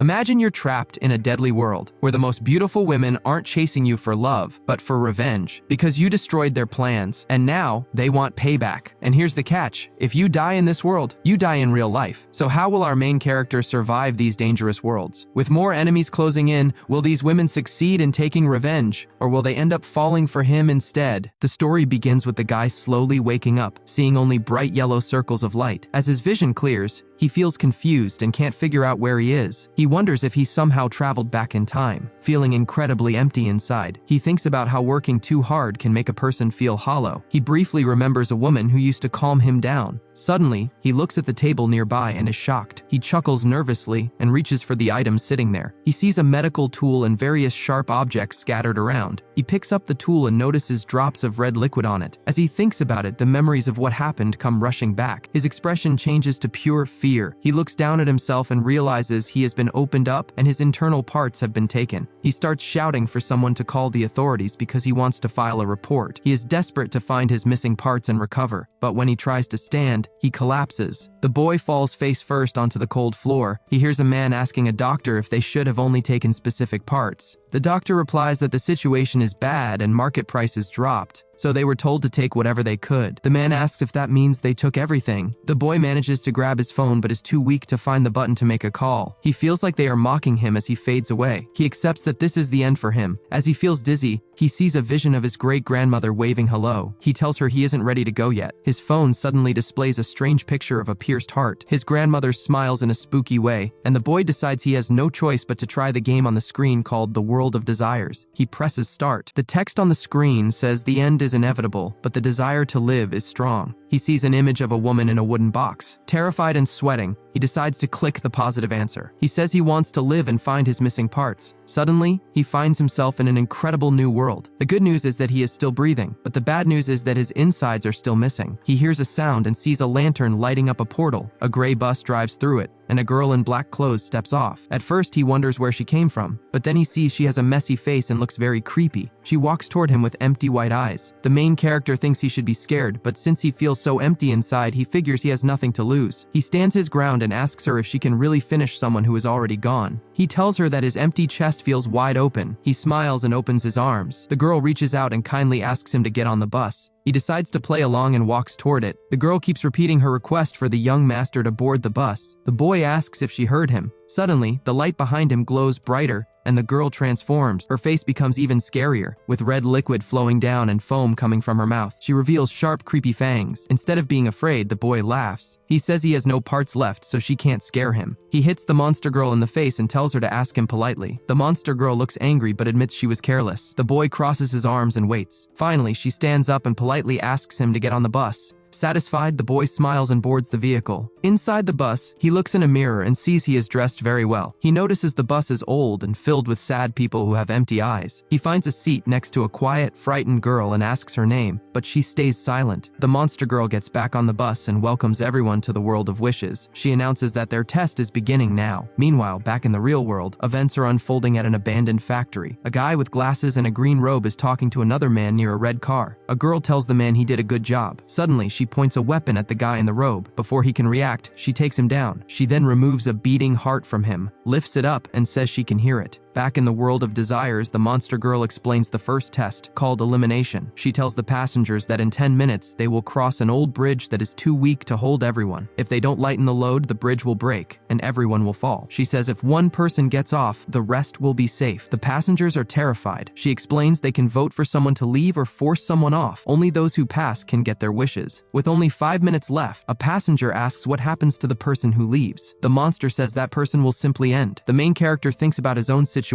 Imagine you're trapped in a deadly world where the most beautiful women aren't chasing you for love, but for revenge, because you destroyed their plans, and now they want payback. And here's the catch: if you die in this world, you die in real life. So how will our main character survive these dangerous worlds? With more enemies closing in, will these women succeed in taking revenge, or will they end up falling for him instead? The story begins with the guy slowly waking up, seeing only bright yellow circles of light. As his vision clears, he feels confused and can't figure out where he is. He wonders if he somehow traveled back in time, feeling incredibly empty inside. He thinks about how working too hard can make a person feel hollow. He briefly remembers a woman who used to calm him down. Suddenly, he looks at the table nearby and is shocked. He chuckles nervously and reaches for the items sitting there. He sees a medical tool and various sharp objects scattered around. He picks up the tool and notices drops of red liquid on it. As he thinks about it, the memories of what happened come rushing back. His expression changes to pure fear. He looks down at himself and realizes he has been opened up and his internal parts have been taken. He starts shouting for someone to call the authorities because he wants to file a report. He is desperate to find his missing parts and recover, but when he tries to stand, he collapses. The boy falls face first onto the cold floor. He hears a man asking a doctor if they should have only taken specific parts. The doctor replies that the situation is bad and market prices dropped, so they were told to take whatever they could. The man asks if that means they took everything. The boy manages to grab his phone but is too weak to find the button to make a call. He feels like they are mocking him as he fades away. He accepts that this is the end for him. As he feels dizzy, he sees a vision of his great-grandmother waving hello. He tells her he isn't ready to go yet. His phone suddenly displays a strange picture of a pierced heart. His grandmother smiles in a spooky way, and the boy decides he has no choice but to try the game on the screen called The World of Desires. He presses start. The text on the screen says the end is inevitable, but the desire to live is strong. He sees an image of a woman in a wooden box. Terrified and sweating, he decides to click the positive answer. He says he wants to live and find his missing parts. Suddenly, he finds himself in an incredible new world. The good news is that he is still breathing, but the bad news is that his insides are still missing. He hears a sound and sees a lantern lighting up a portal. A gray bus drives through it, and a girl in black clothes steps off. At first, he wonders where she came from, but then he sees she has a messy face and looks very creepy. She walks toward him with empty white eyes. The main character thinks he should be scared, but since he feels so empty inside, he figures he has nothing to lose. He stands his ground and asks her if she can really finish someone who is already gone. He tells her that his empty chest feels wide open. He smiles and opens his arms. The girl reaches out and kindly asks him to get on the bus. He decides to play along and walks toward it. The girl keeps repeating her request for the young master to board the bus. The boy asks if she heard him. Suddenly, the light behind him glows brighter, and the girl transforms. Her face becomes even scarier, with red liquid flowing down and foam coming from her mouth. She reveals sharp, creepy fangs. Instead of being afraid, the boy laughs. He says he has no parts left, so she can't scare him. He hits the monster girl in the face and tells her to ask him politely. The monster girl looks angry but admits she was careless. The boy crosses his arms and waits. Finally, she stands up and politely asks him to get on the bus. Satisfied, the boy smiles and boards the vehicle. Inside the bus, he looks in a mirror and sees he is dressed very well. He notices the bus is old and filled with sad people who have empty eyes. He finds a seat next to a quiet, frightened girl and asks her name, but she stays silent. The monster girl gets back on the bus and welcomes everyone to the world of wishes. She announces that their test is beginning now. Meanwhile, back in the real world, events are unfolding at an abandoned factory. A guy with glasses and a green robe is talking to another man near a red car. A girl tells the man he did a good job. Suddenly, she points a weapon at the guy in the robe. Before he can react, she takes him down. She then removes a beating heart from him, lifts it up, and says she can hear it. Back in the world of desires, the monster girl explains the first test, called elimination. She tells the passengers that in 10 minutes, they will cross an old bridge that is too weak to hold everyone. If they don't lighten the load, the bridge will break, and everyone will fall. She says if one person gets off, the rest will be safe. The passengers are terrified. She explains they can vote for someone to leave or force someone off. Only those who pass can get their wishes. With only 5 minutes left, a passenger asks what happens to the person who leaves. The monster says that person will simply end. The main character thinks about his own situation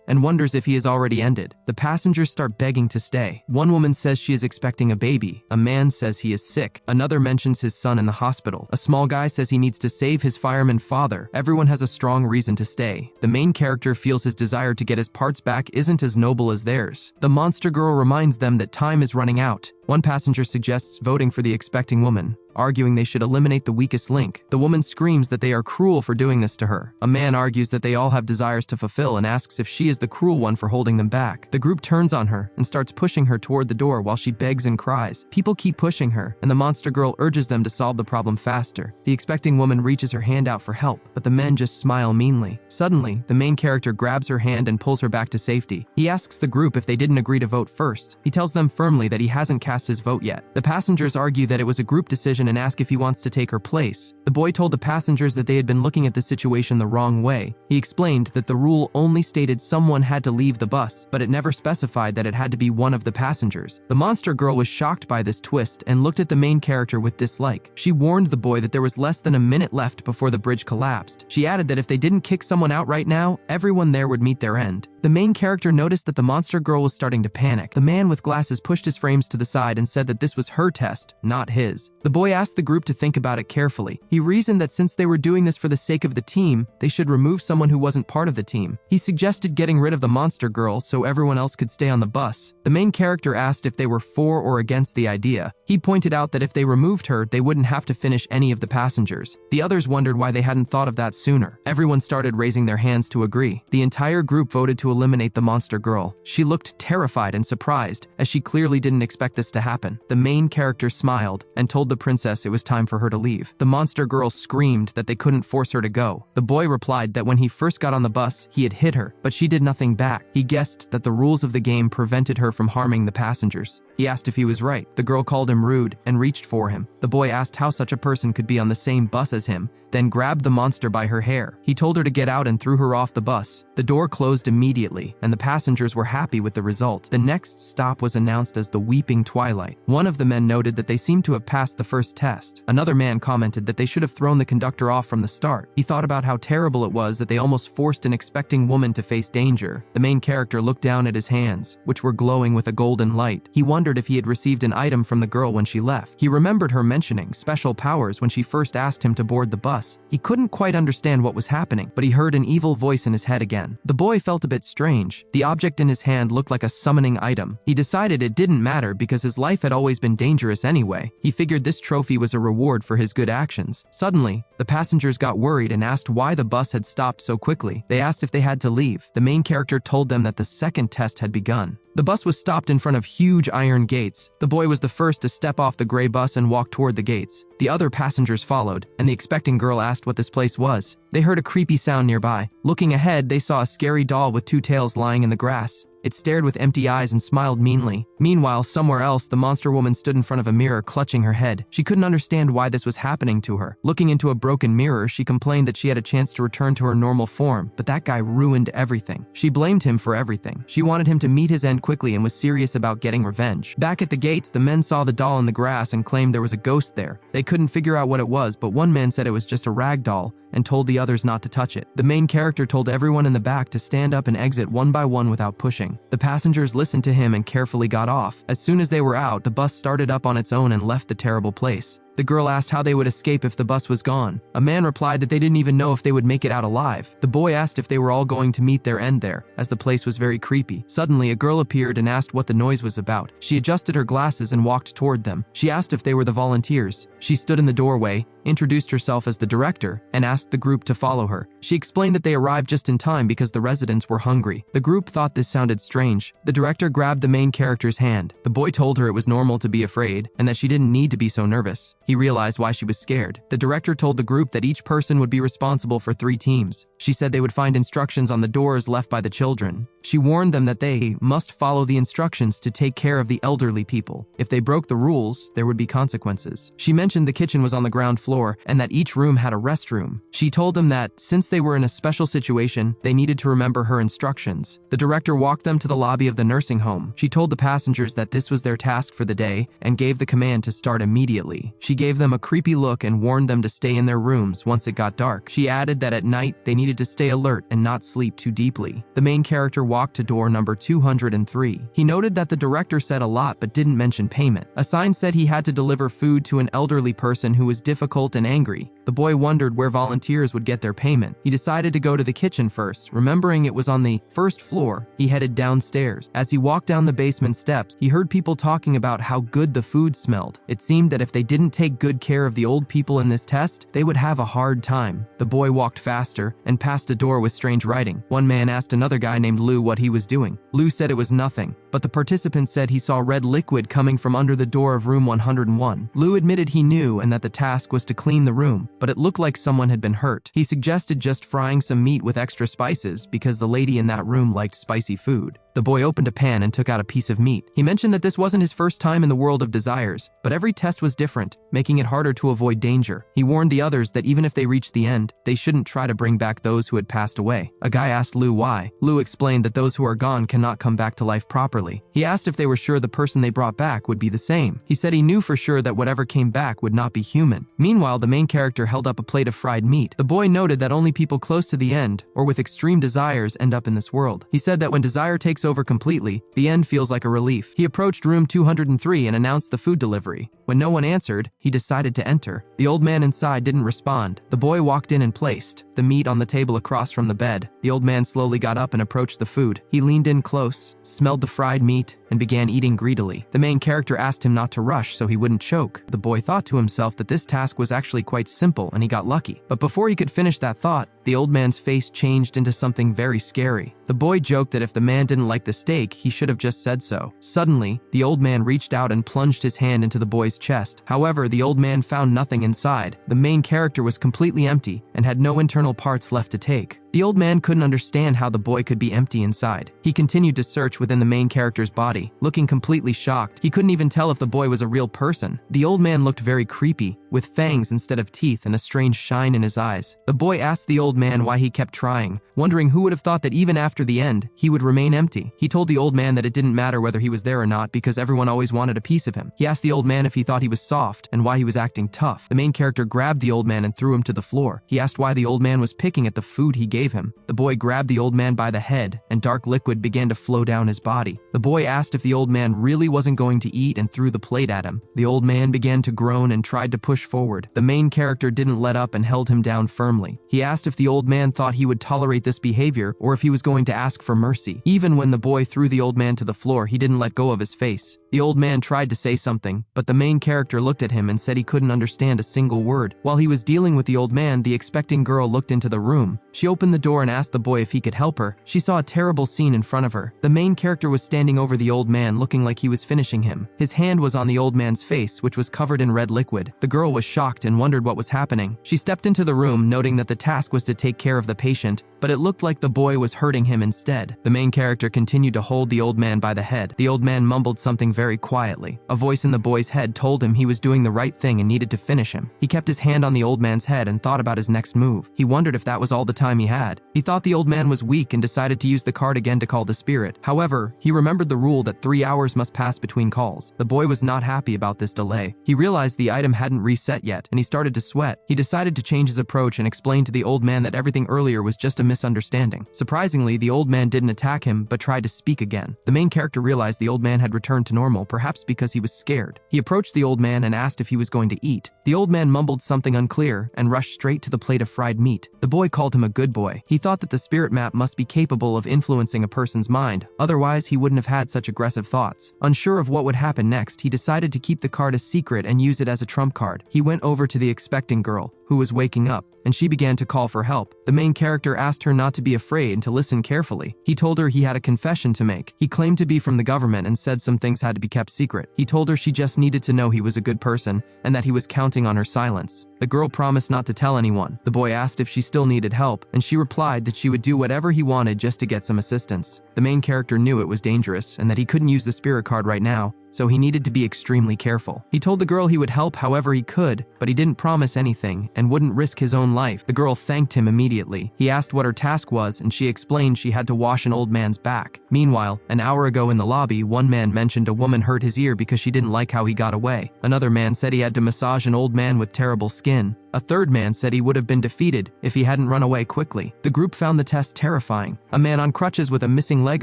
and wonders if he has already ended. The passengers start begging to stay. One woman says she is expecting a baby. A man says he is sick. Another mentions his son in the hospital. A small guy says he needs to save his fireman father. Everyone has a strong reason to stay. The main character feels his desire to get his parts back isn't as noble as theirs. The monster girl reminds them that time is running out. One passenger suggests voting for the expecting woman. arguing they should eliminate the weakest link. The woman screams that they are cruel for doing this to her. A man argues that they all have desires to fulfill and asks if she is the cruel one for holding them back. The group turns on her and starts pushing her toward the door while she begs and cries. People keep pushing her, and the monster girl urges them to solve the problem faster. The expecting woman reaches her hand out for help, but the men just smile meanly. Suddenly, the main character grabs her hand and pulls her back to safety. He asks the group if they didn't agree to vote first. He tells them firmly that he hasn't cast his vote yet. The passengers argue that it was a group decision and ask if he wants to take her place. The boy told the passengers that they had been looking at the situation the wrong way. He explained that the rule only stated someone had to leave the bus, but it never specified that it had to be one of the passengers. The monster girl was shocked by this twist and looked at the main character with dislike. She warned the boy that there was less than a minute left before the bridge collapsed. She added that if they didn't kick someone out right now, everyone there would meet their end. The main character noticed that the monster girl was starting to panic. The man with glasses pushed his frames to the side and said that this was her test, not his. The boy asked the group to think about it carefully. He reasoned that since they were doing this for the sake of the team, they should remove someone who wasn't part of the team. He suggested getting rid of the monster girl so everyone else could stay on the bus. The main character asked if they were for or against the idea. He pointed out that if they removed her, they wouldn't have to finish any of the passengers. The others wondered why they hadn't thought of that sooner. Everyone started raising their hands to agree. The entire group voted to eliminate the monster girl. She looked terrified and surprised, as she clearly didn't expect this to happen. The main character smiled and told the princess it was time for her to leave. The monster girl screamed that they couldn't force her to go. The boy replied that when he first got on the bus, he had hit her, but she did nothing back. He guessed that the rules of the game prevented her from harming the passengers. He asked if he was right. The girl called him rude and reached for him. The boy asked how such a person could be on the same bus as him, then grabbed the monster by her hair. He told her to get out and threw her off the bus. The door closed immediately, and the passengers were happy with the result. The next stop was announced as the Weeping Twilight. One of the men noted that they seemed to have passed the first test. Another man commented that they should have thrown the conductor off from the start. He thought about how terrible it was that they almost forced an expecting woman to face danger. The main character looked down at his hands, which were glowing with a golden light. He wondered if he had received an item from the girl when she left. He remembered her mentioning special powers when she first asked him to board the bus. He couldn't quite understand what was happening, but he heard an evil voice in his head again. The boy felt a bit strange. The object in his hand looked like a summoning item. He decided it didn't matter because his life had always been dangerous anyway. He figured this trophy was a reward for his good actions. Suddenly, the passengers got worried and asked why the bus had stopped so quickly. They asked if they had to leave. The main character told them that the second test had begun. The bus was stopped in front of huge iron gates. The boy was the first to step off the gray bus and walk toward the gates. The other passengers followed, and the expecting girl asked what this place was. They heard a creepy sound nearby. Looking ahead, they saw a scary doll with two tails lying in the grass. It stared with empty eyes and smiled meanly. Meanwhile, somewhere else, the monster woman stood in front of a mirror, clutching her head. She couldn't understand why this was happening to her. Looking into a broken mirror, she complained that she had a chance to return to her normal form, but that guy ruined everything. She blamed him for everything. She wanted him to meet his end quickly and was serious about getting revenge. Back at the gates, the men saw the doll in the grass and claimed there was a ghost there. They couldn't figure out what it was, but one man said it was just a rag doll and told the others not to touch it. The main character told everyone in the back to stand up and exit one by one without pushing. The passengers listened to him and carefully got off. As soon as they were out, the bus started up on its own and left the terrible place. The girl asked how they would escape if the bus was gone. A man replied that they didn't even know if they would make it out alive. The boy asked if they were all going to meet their end there, as the place was very creepy. Suddenly, a girl appeared and asked what the noise was about. She adjusted her glasses and walked toward them. She asked if they were the volunteers. She stood in the doorway, introduced herself as the director, and asked the group to follow her. She explained that they arrived just in time because the residents were hungry. The group thought this sounded strange. The director grabbed the main character's hand. The boy told her it was normal to be afraid and that she didn't need to be so nervous. He realized why she was scared. The director told the group that each person would be responsible for 3 teams. She said they would find instructions on the doors left by the children. She warned them that they must follow the instructions to take care of the elderly people. If they broke the rules, there would be consequences. She mentioned the kitchen was on the ground floor and that each room had a restroom. She told them that since they were in a special situation, they needed to remember her instructions. The director walked them to the lobby of the nursing home. She told the passengers that this was their task for the day and gave the command to start immediately. She gave them a creepy look and warned them to stay in their rooms once it got dark. She added that at night, they needed to stay alert and not sleep too deeply. The main character walked to door number 203. He noted that the director said a lot but didn't mention payment. A sign said he had to deliver food to an elderly person who was difficult and angry. The boy wondered where volunteers would get their payment. He decided to go to the kitchen first. Remembering it was on the first floor, he headed downstairs. As he walked down the basement steps, he heard people talking about how good the food smelled. It seemed that if they didn't take good care of the old people in this test, they would have a hard time. The boy walked faster and passed a door with strange writing. One man asked another guy named Lou what he was doing. Lou said it was nothing, but the participant said he saw red liquid coming from under the door of room 101. Lou admitted he knew and that the task was to clean the room, but it looked like someone had been hurt. He suggested just frying some meat with extra spices because the lady in that room liked spicy food. The boy opened a pan and took out a piece of meat. He mentioned that this wasn't his first time in the world of desires, but every test was different, making it harder to avoid danger. He warned the others that even if they reached the end, they shouldn't try to bring back those who had passed away. A guy asked Lou why. Lou explained that those who are gone cannot come back to life properly. He asked if they were sure the person they brought back would be the same. He said he knew for sure that whatever came back would not be human. Meanwhile, the main character held up a plate of fried meat. The boy noted that only people close to the end, or with extreme desires, end up in this world. He said that when desire takes over completely, the end feels like a relief. He approached room 203 and announced the food delivery. When no one answered, he decided to enter. The old man inside didn't respond. The boy walked in and placed the meat on the table across from the bed. The old man slowly got up and approached the food. He leaned in close, smelled the fried meat, and began eating greedily. The main character asked him not to rush so he wouldn't choke. The boy thought to himself that this task was actually quite simple and he got lucky. But before he could finish that thought, the old man's face changed into something very scary. The boy joked that if the man didn't like the steak, he should have just said so. Suddenly, the old man reached out and plunged his hand into the boy's chest. However, the old man found nothing inside. The main character was completely empty and had no internal parts left to take. The old man couldn't understand how the boy could be empty inside. He continued to search within the main character's body, looking completely shocked. He couldn't even tell if the boy was a real person. The old man looked very creepy, with fangs instead of teeth and a strange shine in his eyes. The boy asked the old man why he kept trying, wondering who would have thought that even after the end, he would remain empty. He told the old man that it didn't matter whether he was there or not because everyone always wanted a piece of him. He asked the old man if he thought he was soft and why he was acting tough. The main character grabbed the old man and threw him to the floor. He asked why the old man was picking at the food he gave him. The boy grabbed the old man by the head and dark liquid began to flow down his body. The boy asked if the old man really wasn't going to eat and threw the plate at him. The old man began to groan and tried to push forward. The main character didn't let up and held him down firmly. He asked if the old man thought he would tolerate this behavior or if he was going to ask for mercy. Even when the boy threw the old man to the floor, he didn't let go of his face. The old man tried to say something, but the main character looked at him and said he couldn't understand a single word. While he was dealing with the old man, the expecting girl looked into the room. She opened the door and asked the boy if he could help her. She saw a terrible scene in front of her. The main character was standing over the old man looking like he was finishing him. His hand was on the old man's face, which was covered in red liquid. The girl was shocked and wondered what was happening. She stepped into the room, noting that the task was to take care of the patient, but it looked like the boy was hurting him instead. The main character continued to hold the old man by the head. The old man mumbled something very quietly. A voice in the boy's head told him he was doing the right thing and needed to finish him. He kept his hand on the old man's head and thought about his next move. He wondered if that was all the time he had. He thought the old man was weak and decided to use the card again to call the spirit. However, he remembered the rule that 3 hours must pass between calls. The boy was not happy about this delay. He realized the item hadn't reset yet, and he started to sweat. He decided to change his approach and explain to the old man that everything earlier was just a misunderstanding. Surprisingly, the old man didn't attack him, but tried to speak again. The main character realized the old man had returned to normal, perhaps because he was scared. He approached the old man and asked if he was going to eat. The old man mumbled something unclear and rushed straight to the plate of fried meat. The boy called him a good boy. He thought that the spirit map must be capable of influencing a person's mind, otherwise he wouldn't have had such aggressive thoughts. Unsure of what would happen next, he decided to keep the card a secret and use it as a trump card. He went over to the expecting girl, who was waking up, and she began to call for help. The main character asked her not to be afraid and to listen carefully. He told her he had a confession to make. He claimed to be from the government and said some things had to be kept secret. He told her she just needed to know he was a good person and that he was counting on her silence. The girl promised not to tell anyone. The boy asked if she still needed help, and she replied that she would do whatever he wanted just to get some assistance. The main character knew it was dangerous and that he couldn't use the spirit card right now, so he needed to be extremely careful. He told the girl he would help however he could, but he didn't promise anything and wouldn't risk his own life. The girl thanked him immediately. He asked what her task was, and she explained she had to wash an old man's back. Meanwhile, an hour ago in the lobby, one man mentioned a woman hurt his ear because she didn't like how he got away. Another man said he had to massage an old man with terrible skin. A third man said he would have been defeated if he hadn't run away quickly. The group found the test terrifying. A man on crutches with a missing leg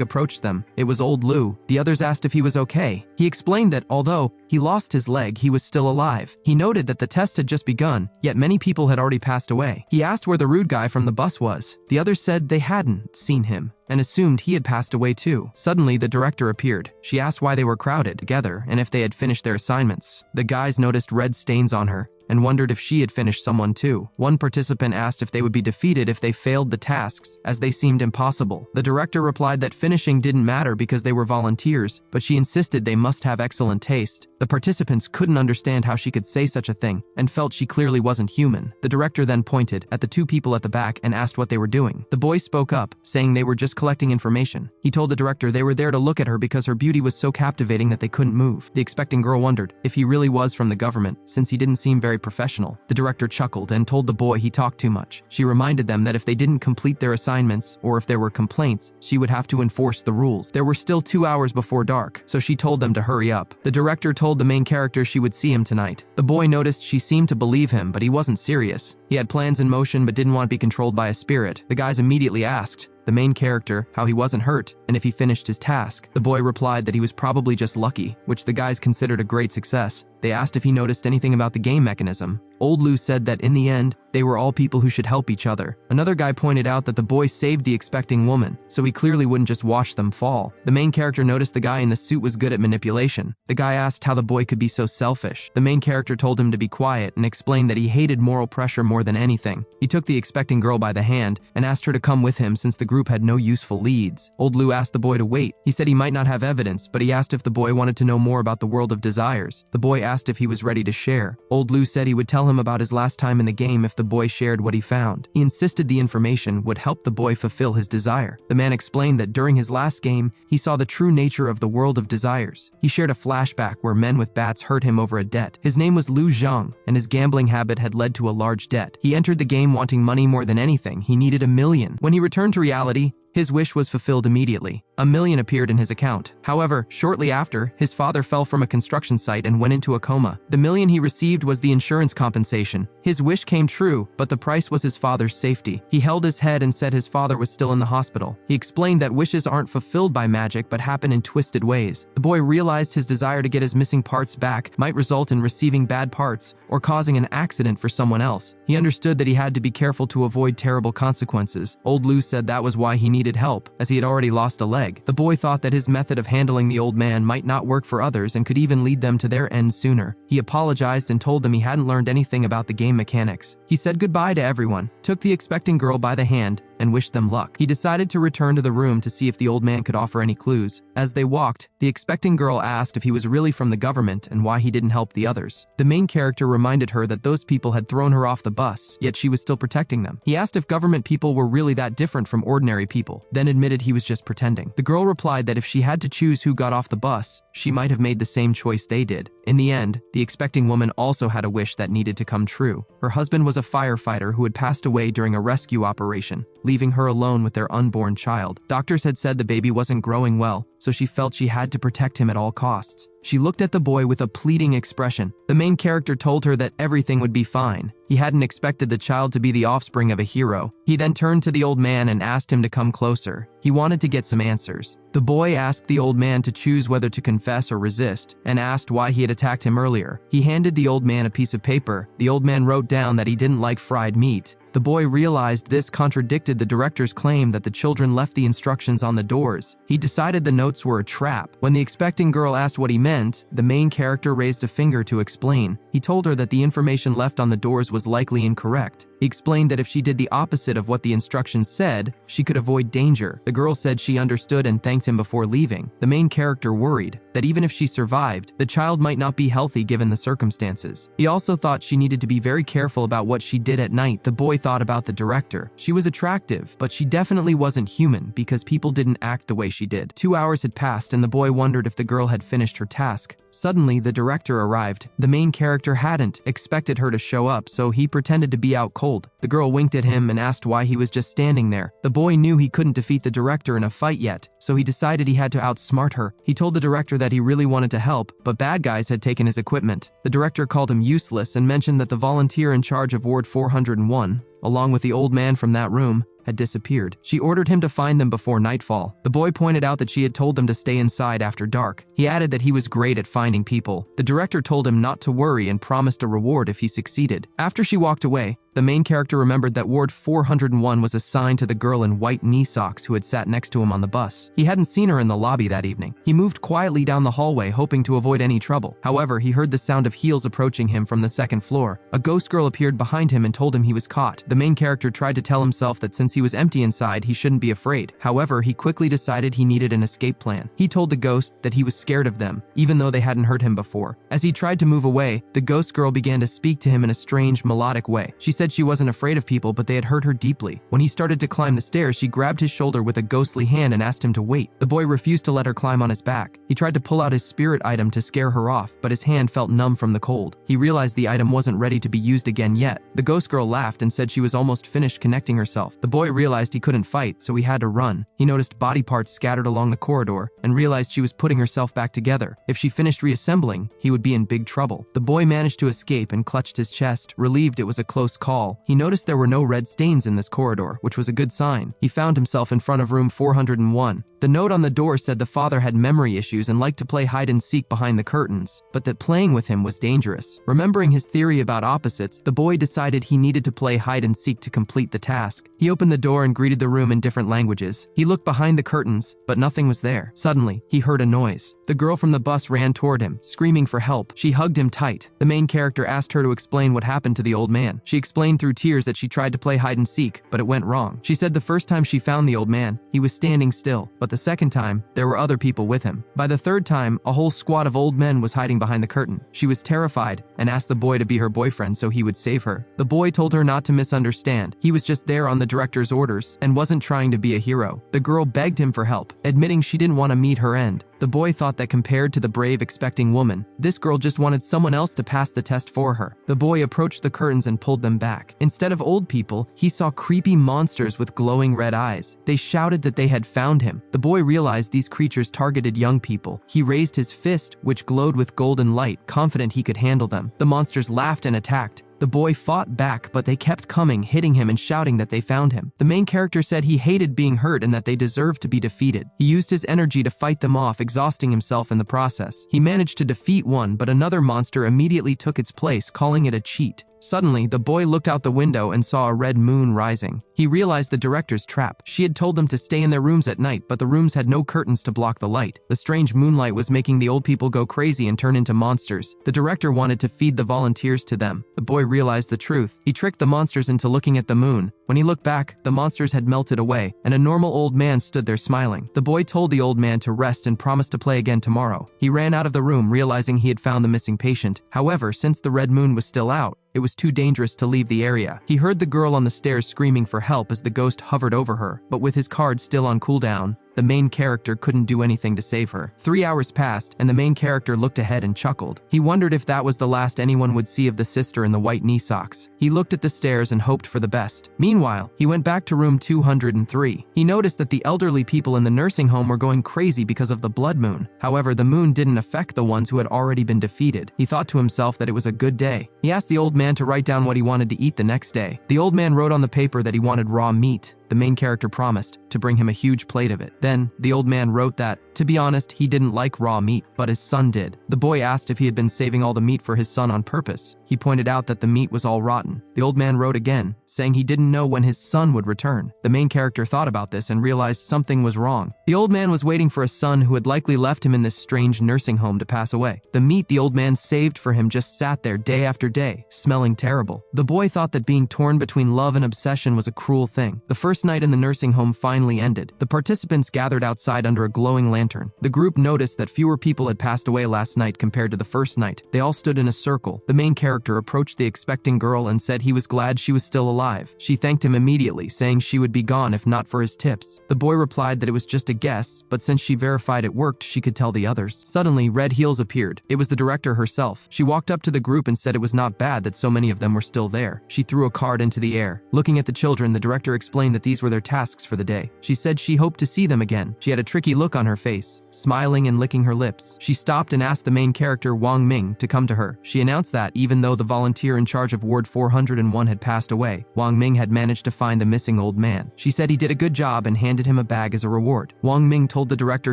approached them. It was old Lou. The others asked if he was okay. He explained that although he lost his leg, he was still alive. He noted that the test had just begun, yet many people had already passed away. He asked where the rude guy from the bus was. The others said they hadn't seen him and assumed he had passed away too. Suddenly, the director appeared. She asked why they were crowded together and if they had finished their assignments. The guys noticed red stains on her and wondered if she had finished someone too. One participant asked if they would be defeated if they failed the tasks, as they seemed impossible. The director replied that finishing didn't matter because they were volunteers, but she insisted they must have excellent taste. The participants couldn't understand how she could say such a thing and felt she clearly wasn't human. The director then pointed at the two people at the back and asked what they were doing. The boys spoke up, saying they were just collecting information. He told the director they were there to look at her because her beauty was so captivating that they couldn't move. The expecting girl wondered if he really was from the government, since he didn't seem very professional. The director chuckled and told the boy he talked too much. She reminded them that if they didn't complete their assignments or if there were complaints, she would have to enforce the rules. There were still 2 hours before dark, so she told them to hurry up. The director told the main character she would see him tonight. The boy noticed she seemed to believe him, but he wasn't serious. He had plans in motion but didn't want to be controlled by a spirit. The guys immediately asked the main character how he wasn't hurt and if he finished his task. The boy replied that he was probably just lucky, which the guys considered a great success. They asked if he noticed anything about the game mechanism. Old Lou said that in the end, they were all people who should help each other. Another guy pointed out that the boy saved the expecting woman, so he clearly wouldn't just watch them fall. The main character noticed the guy in the suit was good at manipulation. The guy asked how the boy could be so selfish. The main character told him to be quiet and explained that he hated moral pressure more than anything. He took the expecting girl by the hand and asked her to come with him since the group had no useful leads. Old Lou asked the boy to wait. He said he might not have evidence, but he asked if the boy wanted to know more about the world of desires. The boy asked if he was ready to share. Old Lou said he would tell him about his last time in the game if the boy shared what he found. He insisted the information would help the boy fulfill his desire. The man explained that during his last game, he saw the true nature of the world of desires. He shared a flashback where men with bats hurt him over a debt. His name was Liu Zhang, and his gambling habit had led to a large debt. He entered the game wanting money more than anything. He needed $1 million. When he returned to reality, his wish was fulfilled immediately. $1 million appeared in his account. However, shortly after, his father fell from a construction site and went into a coma. The $1 million he received was the insurance compensation. His wish came true, but the price was his father's safety. He held his head and said his father was still in the hospital. He explained that wishes aren't fulfilled by magic but happen in twisted ways. The boy realized his desire to get his missing parts back might result in receiving bad parts or causing an accident for someone else. He understood that he had to be careful to avoid terrible consequences. Old Lou said that was why he needed help, as he had already lost a leg. The boy thought that his method of handling the old man might not work for others and could even lead them to their end sooner. He apologized and told them he hadn't learned anything about the game mechanics. He said goodbye to everyone, took the expecting girl by the hand, and wished them luck. He decided to return to the room to see if the old man could offer any clues. As they walked, the expecting girl asked if he was really from the government and why he didn't help the others. The main character reminded her that those people had thrown her off the bus, yet she was still protecting them. He asked if government people were really that different from ordinary people, then admitted he was just pretending. The girl replied that if she had to choose who got off the bus, she might have made the same choice they did. In the end, the expecting woman also had a wish that needed to come true. Her husband was a firefighter who had passed away during a rescue operation, leaving her alone with their unborn child. Doctors had said the baby wasn't growing well, so she felt she had to protect him at all costs. She looked at the boy with a pleading expression. The main character told her that everything would be fine. He hadn't expected the child to be the offspring of a hero. He then turned to the old man and asked him to come closer. He wanted to get some answers. The boy asked the old man to choose whether to confess or resist, and asked why he had attacked him earlier. He handed the old man a piece of paper. The old man wrote down that he didn't like fried meat. The boy realized this contradicted the director's claim that the children left the instructions on the doors. He decided the notes were a trap. When the expecting girl asked what he meant, the main character raised a finger to explain. He told her that the information left on the doors was likely incorrect. He explained that if she did the opposite of what the instructions said, she could avoid danger. The girl said she understood and thanked him before leaving. The main character worried that even if she survived, the child might not be healthy given the circumstances. He also thought she needed to be very careful about what she did at night. The boy thought about the director. She was attractive, but she definitely wasn't human because people didn't act the way she did. 2 hours had passed and the boy wondered if the girl had finished her task. Suddenly, the director arrived. The main character hadn't expected her to show up, so he pretended to be out cold. The girl winked at him and asked why he was just standing there. The boy knew he couldn't defeat the director in a fight yet, so he decided he had to outsmart her. He told the director that he really wanted to help, but bad guys had taken his equipment. The director called him useless and mentioned that the volunteer in charge of Ward 401, along with the old man from that room, had disappeared. She ordered him to find them before nightfall. The boy pointed out that she had told them to stay inside after dark. He added that he was great at finding people. The director told him not to worry and promised a reward if he succeeded. After she walked away, the main character remembered that Ward 401 was assigned to the girl in white knee socks who had sat next to him on the bus. He hadn't seen her in the lobby that evening. He moved quietly down the hallway, hoping to avoid any trouble. However, he heard the sound of heels approaching him from the second floor. A ghost girl appeared behind him and told him he was caught. The main character tried to tell himself that since he was empty inside, he shouldn't be afraid. However, he quickly decided he needed an escape plan. He told the ghost that he was scared of them, even though they hadn't hurt him before. As he tried to move away, the ghost girl began to speak to him in a strange, melodic way. She said she wasn't afraid of people, but they had hurt her deeply. When he started to climb the stairs, she grabbed his shoulder with a ghostly hand and asked him to wait. The boy refused to let her climb on his back. He tried to pull out his spirit item to scare her off, but his hand felt numb from the cold. He realized the item wasn't ready to be used again yet. The ghost girl laughed and said she was almost finished connecting herself. The boy realized he couldn't fight, so he had to run. He noticed body parts scattered along the corridor and realized she was putting herself back together. If she finished reassembling, he would be in big trouble. The boy managed to escape and clutched his chest, relieved it was a close call. He noticed there were no red stains in this corridor, which was a good sign. He found himself in front of room 401. The note on the door said the father had memory issues and liked to play hide and seek behind the curtains, but that playing with him was dangerous. Remembering his theory about opposites, the boy decided he needed to play hide and seek to complete the task. He opened the door and greeted the room in different languages. He looked behind the curtains, but nothing was there. Suddenly, he heard a noise. The girl from the bus ran toward him, screaming for help. She hugged him tight. The main character asked her to explain what happened to the old man. She explained through tears that she tried to play hide and seek, but it went wrong. She said the first time she found the old man, he was standing still, but the second time, there were other people with him. By the third time, a whole squad of old men was hiding behind the curtain. She was terrified and asked the boy to be her boyfriend so he would save her. The boy told her not to misunderstand. He was just there on the director's orders and wasn't trying to be a hero. The girl begged him for help, admitting she didn't want to meet her end. The boy thought that compared to the brave, expecting woman, this girl just wanted someone else to pass the test for her. The boy approached the curtains and pulled them back. Instead of old people, he saw creepy monsters with glowing red eyes. They shouted that they had found him. The boy realized these creatures targeted young people. He raised his fist, which glowed with golden light, confident he could handle them. The monsters laughed and attacked. The boy fought back, but they kept coming, hitting him and shouting that they found him. The main character said he hated being hurt and that they deserved to be defeated. He used his energy to fight them off, exhausting himself in the process. He managed to defeat one, but another monster immediately took its place, calling it a cheat. Suddenly, the boy looked out the window and saw a red moon rising. He realized the director's trap. She had told them to stay in their rooms at night, but the rooms had no curtains to block the light. The strange moonlight was making the old people go crazy and turn into monsters. The director wanted to feed the volunteers to them. The boy realized the truth. He tricked the monsters into looking at the moon. When he looked back, the monsters had melted away, and a normal old man stood there smiling. The boy told the old man to rest and promised to play again tomorrow. He ran out of the room, realizing he had found the missing patient. However, since the red moon was still out, it was too dangerous to leave the area. He heard the girl on the stairs screaming for help as the ghost hovered over her, but with his card still on cooldown, the main character couldn't do anything to save her. 3 hours passed, and the main character looked ahead and chuckled. He wondered if that was the last anyone would see of the sister in the white knee socks. He looked at the stairs and hoped for the best. Meanwhile, he went back to room 203. He noticed that the elderly people in the nursing home were going crazy because of the blood moon. However, the moon didn't affect the ones who had already been defeated. He thought to himself that it was a good day. He asked the old man to write down what he wanted to eat the next day. The old man wrote on the paper that he wanted raw meat. The main character promised to bring him a huge plate of it. Then, the old man wrote that, to be honest, he didn't like raw meat, but his son did. The boy asked if he had been saving all the meat for his son on purpose. He pointed out that the meat was all rotten. The old man wrote again, saying he didn't know when his son would return. The main character thought about this and realized something was wrong. The old man was waiting for a son who had likely left him in this strange nursing home to pass away. The meat the old man saved for him just sat there day after day, smelling terrible. The boy thought that being torn between love and obsession was a cruel thing. The first night in the nursing home finally ended. The participants gathered outside under a glowing lantern lantern. The group noticed that fewer people had passed away last night compared to the first night. They all stood in a circle. The main character approached the expecting girl and said he was glad she was still alive. She thanked him immediately, saying she would be gone if not for his tips. The boy replied that it was just a guess, but since she verified it worked, she could tell the others. Suddenly, Red Heels appeared. It was the director herself. She walked up to the group and said it was not bad that so many of them were still there. She threw a card into the air. Looking at the children, the director explained that these were their tasks for the day. She said she hoped to see them again. She had a tricky look on her face, smiling and licking her lips. She stopped and asked the main character, Wang Ming, to come to her. She announced that, even though the volunteer in charge of Ward 401 had passed away, Wang Ming had managed to find the missing old man. She said he did a good job and handed him a bag as a reward. Wang Ming told the director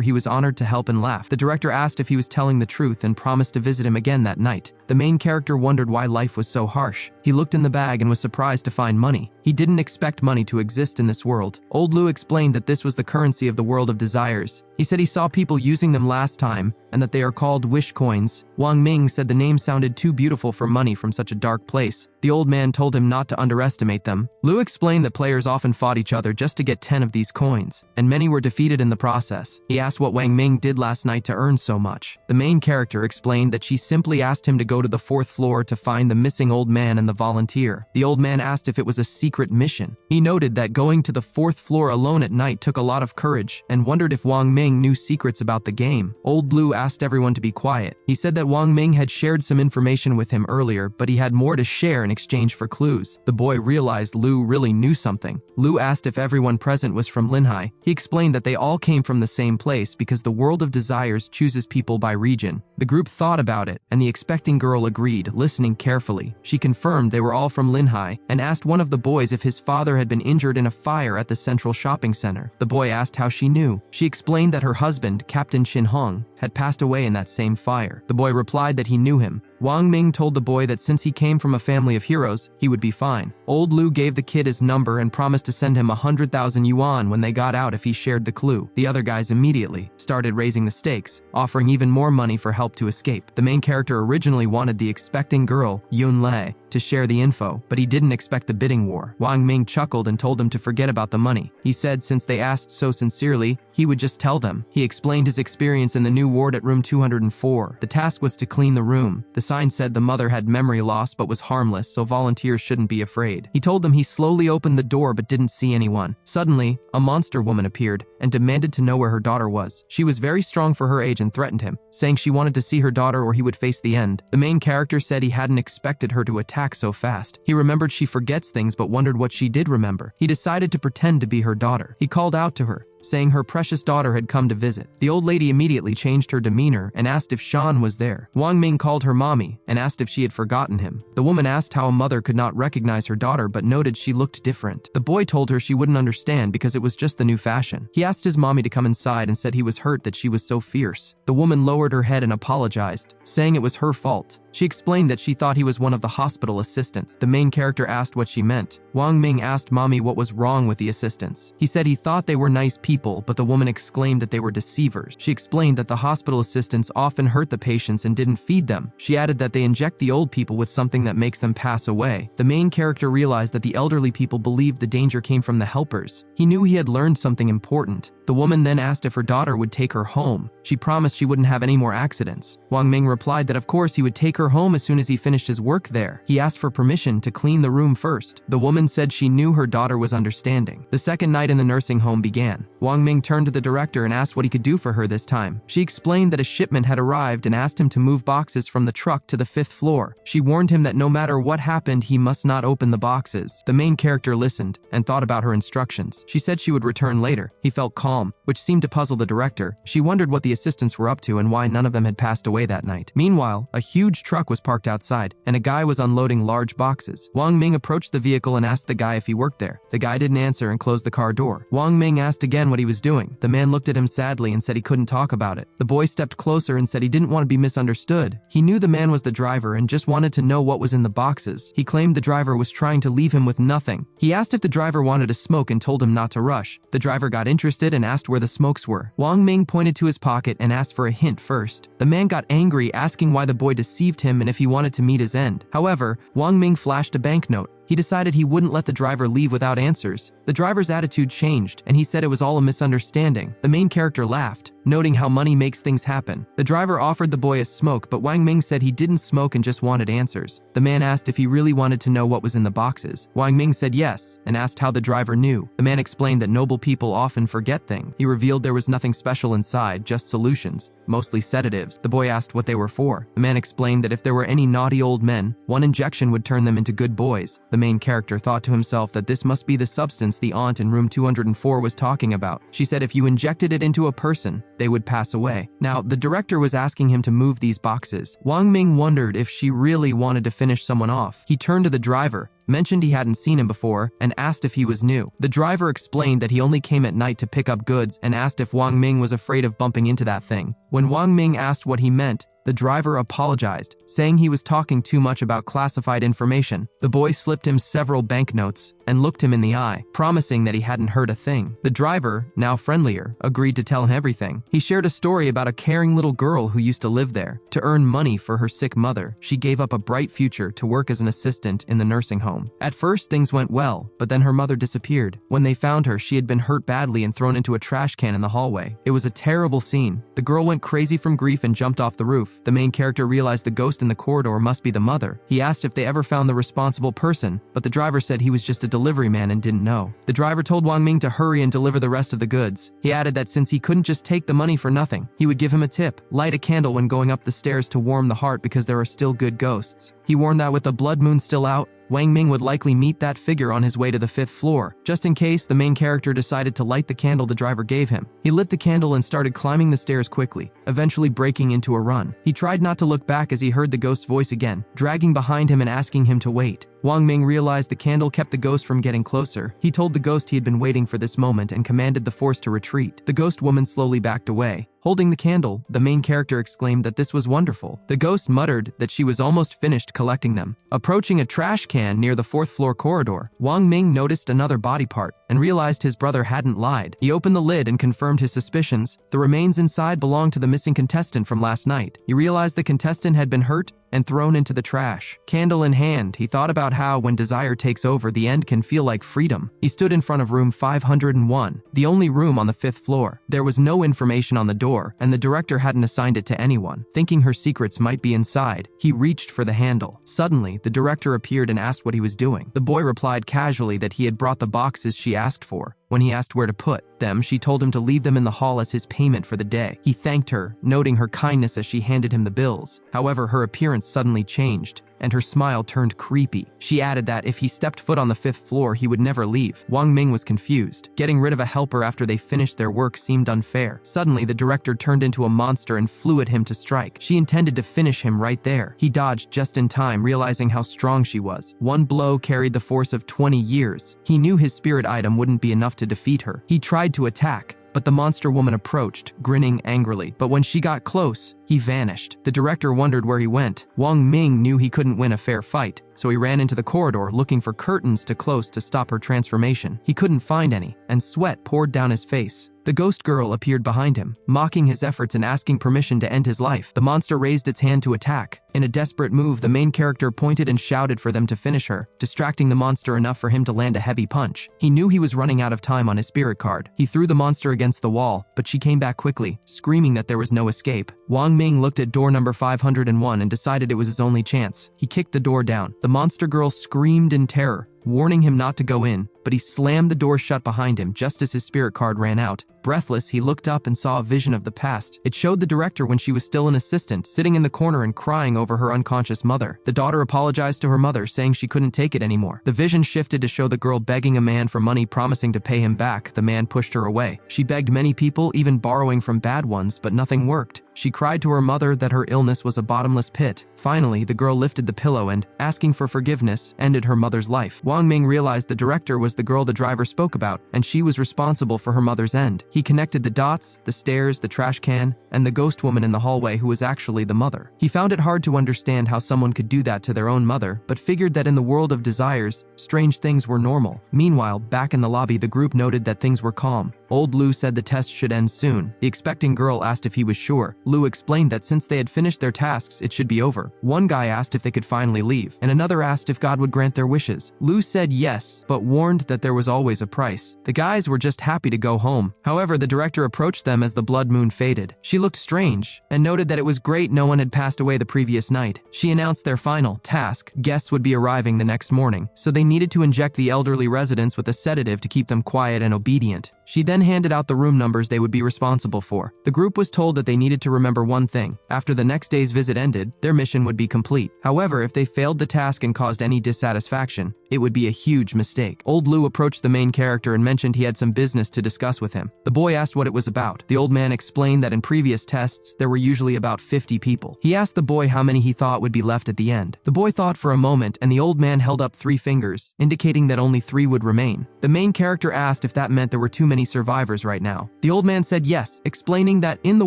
he was honored to help and laughed. The director asked if he was telling the truth and promised to visit him again that night. The main character wondered why life was so harsh. He looked in the bag and was surprised to find money. He didn't expect money to exist in this world. Old Lu explained that this was the currency of the world of desires. He said he saw people using them last time and that they are called wish coins. Wang Ming said the name sounded too beautiful for money from such a dark place. The old man told him not to underestimate them. Lu explained that players often fought each other just to get 10 of these coins, and many were defeated in the process. He asked what Wang Ming did last night to earn so much. The main character explained that she simply asked him to go to the 4th floor to find the missing old man and the volunteer. The old man asked if it was a secret mission. He noted that going to the 4th floor alone at night took a lot of courage and wondered if Wang Ming knew secrets about the game. Old Lu asked everyone to be quiet. He said that Wang Ming had shared some information with him earlier, but he had more to share in exchange for clues. The boy realized Lu really knew something. Lu asked if everyone present was from Linhai. He explained that they all came from the same place because the world of desires chooses people by region. The group thought about it, and the expecting girl agreed, listening carefully. She confirmed they were all from Linhai and asked one of the boys if his father had been injured in a fire at the central shopping center. The boy asked how she knew. She explained that her husband, Captain Shin Hong, had passed away in that same fire. The boy replied that he knew him. Wang Ming told the boy that since he came from a family of heroes, he would be fine. Old Lu gave the kid his number and promised to send him 100,000 yuan when they got out if he shared the clue. The other guys immediately started raising the stakes, offering even more money for help to escape. The main character originally wanted the expecting girl, Yun Lei, to share the info, but he didn't expect the bidding war. Wang Ming chuckled and told them to forget about the money. He said since they asked so sincerely, he would just tell them. He explained his experience in the new ward at room 204. The task was to clean the room. The sign said the mother had memory loss but was harmless, so volunteers shouldn't be afraid. He told them he slowly opened the door but didn't see anyone. Suddenly, a monster woman appeared and demanded to know where her daughter was. She was very strong for her age and threatened him, saying she wanted to see her daughter or he would face the end. The main character said he hadn't expected her to attack so fast. He remembered she forgets things but wondered what she did remember. He decided to pretend to be her daughter. He called out to her, saying her precious daughter had come to visit. The old lady immediately changed her demeanor and asked if Shan was there. Wang Ming called her mommy and asked if she had forgotten him. The woman asked how a mother could not recognize her daughter but noted she looked different. The boy told her she wouldn't understand because it was just the new fashion. He asked his mommy to come inside and said he was hurt that she was so fierce. The woman lowered her head and apologized, saying it was her fault. She explained that she thought he was one of the hospital assistants. The main character asked what she meant. Wang Ming asked mommy what was wrong with the assistants. He said he thought they were nice people, but the woman exclaimed that they were deceivers. She explained that the hospital assistants often hurt the patients and didn't feed them. She added that they inject the old people with something that makes them pass away. The main character realized that the elderly people believed the danger came from the helpers. He knew he had learned something important. The woman then asked if her daughter would take her home. She promised she wouldn't have any more accidents. Wang Ming replied that of course he would take her home as soon as he finished his work there. He asked for permission to clean the room first. The woman said she knew her daughter was understanding. The second night in the nursing home began. Wang Ming turned to the director and asked what he could do for her this time. She explained that a shipment had arrived and asked him to move boxes from the truck to the 5th floor. She warned him that no matter what happened, he must not open the boxes. The main character listened and thought about her instructions. She said she would return later. He felt calm, which seemed to puzzle the director. She wondered what the assistants were up to and why none of them had passed away that night. Meanwhile, a huge truck was parked outside, and a guy was unloading large boxes. Wang Ming approached the vehicle and asked the guy if he worked there. The guy didn't answer and closed the car door. Wang Ming asked again what he was doing. The man looked at him sadly and said he couldn't talk about it. The boy stepped closer and said he didn't want to be misunderstood. He knew the man was the driver and just wanted to know what was in the boxes. He claimed the driver was trying to leave him with nothing. He asked if the driver wanted to smoke and told him not to rush. The driver got interested and asked where the smokes were. Wang Ming pointed to his pocket and asked for a hint first. The man got angry, asking why the boy deceived him and if he wanted to meet his end. However, Wang Ming flashed a banknote. He decided he wouldn't let the driver leave without answers. The driver's attitude changed, and he said it was all a misunderstanding. The main character laughed. noting how money makes things happen. The driver offered the boy a smoke, but Wang Ming said he didn't smoke and just wanted answers. The man asked if he really wanted to know what was in the boxes. Wang Ming said yes, and asked how the driver knew. The man explained that noble people often forget things. He revealed there was nothing special inside, just solutions, mostly sedatives. The boy asked what they were for. The man explained that if there were any naughty old men, one injection would turn them into good boys. The main character thought to himself that this must be the substance the aunt in room 204 was talking about. She said if you injected it into a person, they would pass away. Now, the director was asking him to move these boxes. Wang Ming wondered if she really wanted to finish someone off. He turned to the driver, mentioned he hadn't seen him before, and asked if he was new. The driver explained that he only came at night to pick up goods and asked if Wang Ming was afraid of bumping into that thing. When Wang Ming asked what he meant, the driver apologized, saying he was talking too much about classified information. The boy slipped him several banknotes and looked him in the eye, promising that he hadn't heard a thing. The driver, now friendlier, agreed to tell him everything. He shared a story about a caring little girl who used to live there. To earn money for her sick mother, she gave up a bright future to work as an assistant in the nursing home. At first, things went well, but then her mother disappeared. When they found her, she had been hurt badly and thrown into a trash can in the hallway. It was a terrible scene. The girl went crazy from grief and jumped off the roof. The main character realized the ghost in the corridor must be the mother. He asked if they ever found the responsible person, but the driver said he was just a delivery man and didn't know. The driver told Wang Ming to hurry and deliver the rest of the goods. He added that since he couldn't just take the money for nothing, he would give him a tip. Light a candle when going up the stairs to warm the heart because there are still good ghosts. He warned that with the blood moon still out, Wang Ming would likely meet that figure on his way to the 5th floor. Just in case, the main character decided to light the candle the driver gave him. He lit the candle and started climbing the stairs quickly, eventually breaking into a run. He tried not to look back as he heard the ghost's voice again, dragging behind him and asking him to wait. Wang Ming realized the candle kept the ghost from getting closer. He told the ghost he had been waiting for this moment and commanded the force to retreat. The ghost woman slowly backed away. Holding the candle, the main character exclaimed that this was wonderful. The ghost muttered that she was almost finished collecting them. Approaching a trash can near the 4th floor corridor, Wang Ming noticed another body part and realized his brother hadn't lied. He opened the lid and confirmed his suspicions. The remains inside belonged to the missing contestant from last night. He realized the contestant had been hurt and thrown into the trash. Candle in hand, he thought about how when desire takes over, the end can feel like freedom. He stood in front of room 501, the only room on the 5th floor. There was no information on the door, and the director hadn't assigned it to anyone. Thinking her secrets might be inside, he reached for the handle. Suddenly, the director appeared and asked what he was doing. The boy replied casually that he had brought the boxes she asked for. When he asked where to put them, she told him to leave them in the hall as his payment for the day. He thanked her, noting her kindness as she handed him the bills. However, her appearance suddenly changed, and her smile turned creepy. She added that if he stepped foot on the 5th floor, he would never leave. Wang Ming was confused. Getting rid of a helper after they finished their work seemed unfair. Suddenly, the director turned into a monster and flew at him to strike. She intended to finish him right there. He dodged just in time, realizing how strong she was. One blow carried the force of 20 years. He knew his spirit item wouldn't be enough to defeat her. He tried to attack, but the monster woman approached, grinning angrily. But when she got close, he vanished. The director wondered where he went. Wang Ming knew he couldn't win a fair fight, so he ran into the corridor looking for curtains to close to stop her transformation. He couldn't find any, and sweat poured down his face. The ghost girl appeared behind him, mocking his efforts and asking permission to end his life. The monster raised its hand to attack. In a desperate move, the main character pointed and shouted for them to finish her, distracting the monster enough for him to land a heavy punch. He knew he was running out of time on his spirit card. He threw the monster against the wall, but she came back quickly, screaming that there was no escape. Wang Ming looked at door number 501 and decided it was his only chance. He kicked the door down. The monster girl screamed in terror, warning him not to go in, but he slammed the door shut behind him just as his spirit card ran out. Breathless, he looked up and saw a vision of the past. It showed the director when she was still an assistant, sitting in the corner and crying over her unconscious mother. The daughter apologized to her mother, saying she couldn't take it anymore. The vision shifted to show the girl begging a man for money, promising to pay him back. The man pushed her away. She begged many people, even borrowing from bad ones, but nothing worked. She cried to her mother that her illness was a bottomless pit. Finally, the girl lifted the pillow and, asking for forgiveness, ended her mother's life. Wang Ming realized the director was the girl the driver spoke about, and she was responsible for her mother's end. He connected the dots, the stairs, the trash can, and the ghost woman in the hallway who was actually the mother. He found it hard to understand how someone could do that to their own mother, but figured that in the world of desires, strange things were normal. Meanwhile, back in the lobby, the group noted that things were calm. Old Lu said the test should end soon. The expecting girl asked if he was sure. Lu explained that since they had finished their tasks, it should be over. One guy asked if they could finally leave, and another asked if God would grant their wishes. Lu said yes, but warned that there was always a price. The guys were just happy to go home. However, the director approached them as the blood moon faded. She looked strange and noted that it was great no one had passed away the previous night. She announced their final task. Guests would be arriving the next morning, so they needed to inject the elderly residents with a sedative to keep them quiet and obedient. She then handed out the room numbers they would be responsible for. The group was told that they needed to remember one thing. After the next day's visit ended, their mission would be complete. However, if they failed the task and caused any dissatisfaction, it would be a huge mistake. Old Lu approached the main character and mentioned he had some business to discuss with him. The boy asked what it was about. The old man explained that in previous tests, there were usually about 50 people. He asked the boy how many he thought would be left at the end. The boy thought for a moment, and the old man held up 3 fingers, indicating that only 3 would remain. The main character asked if that meant there were too many survivors right now. The old man said yes, explaining that in the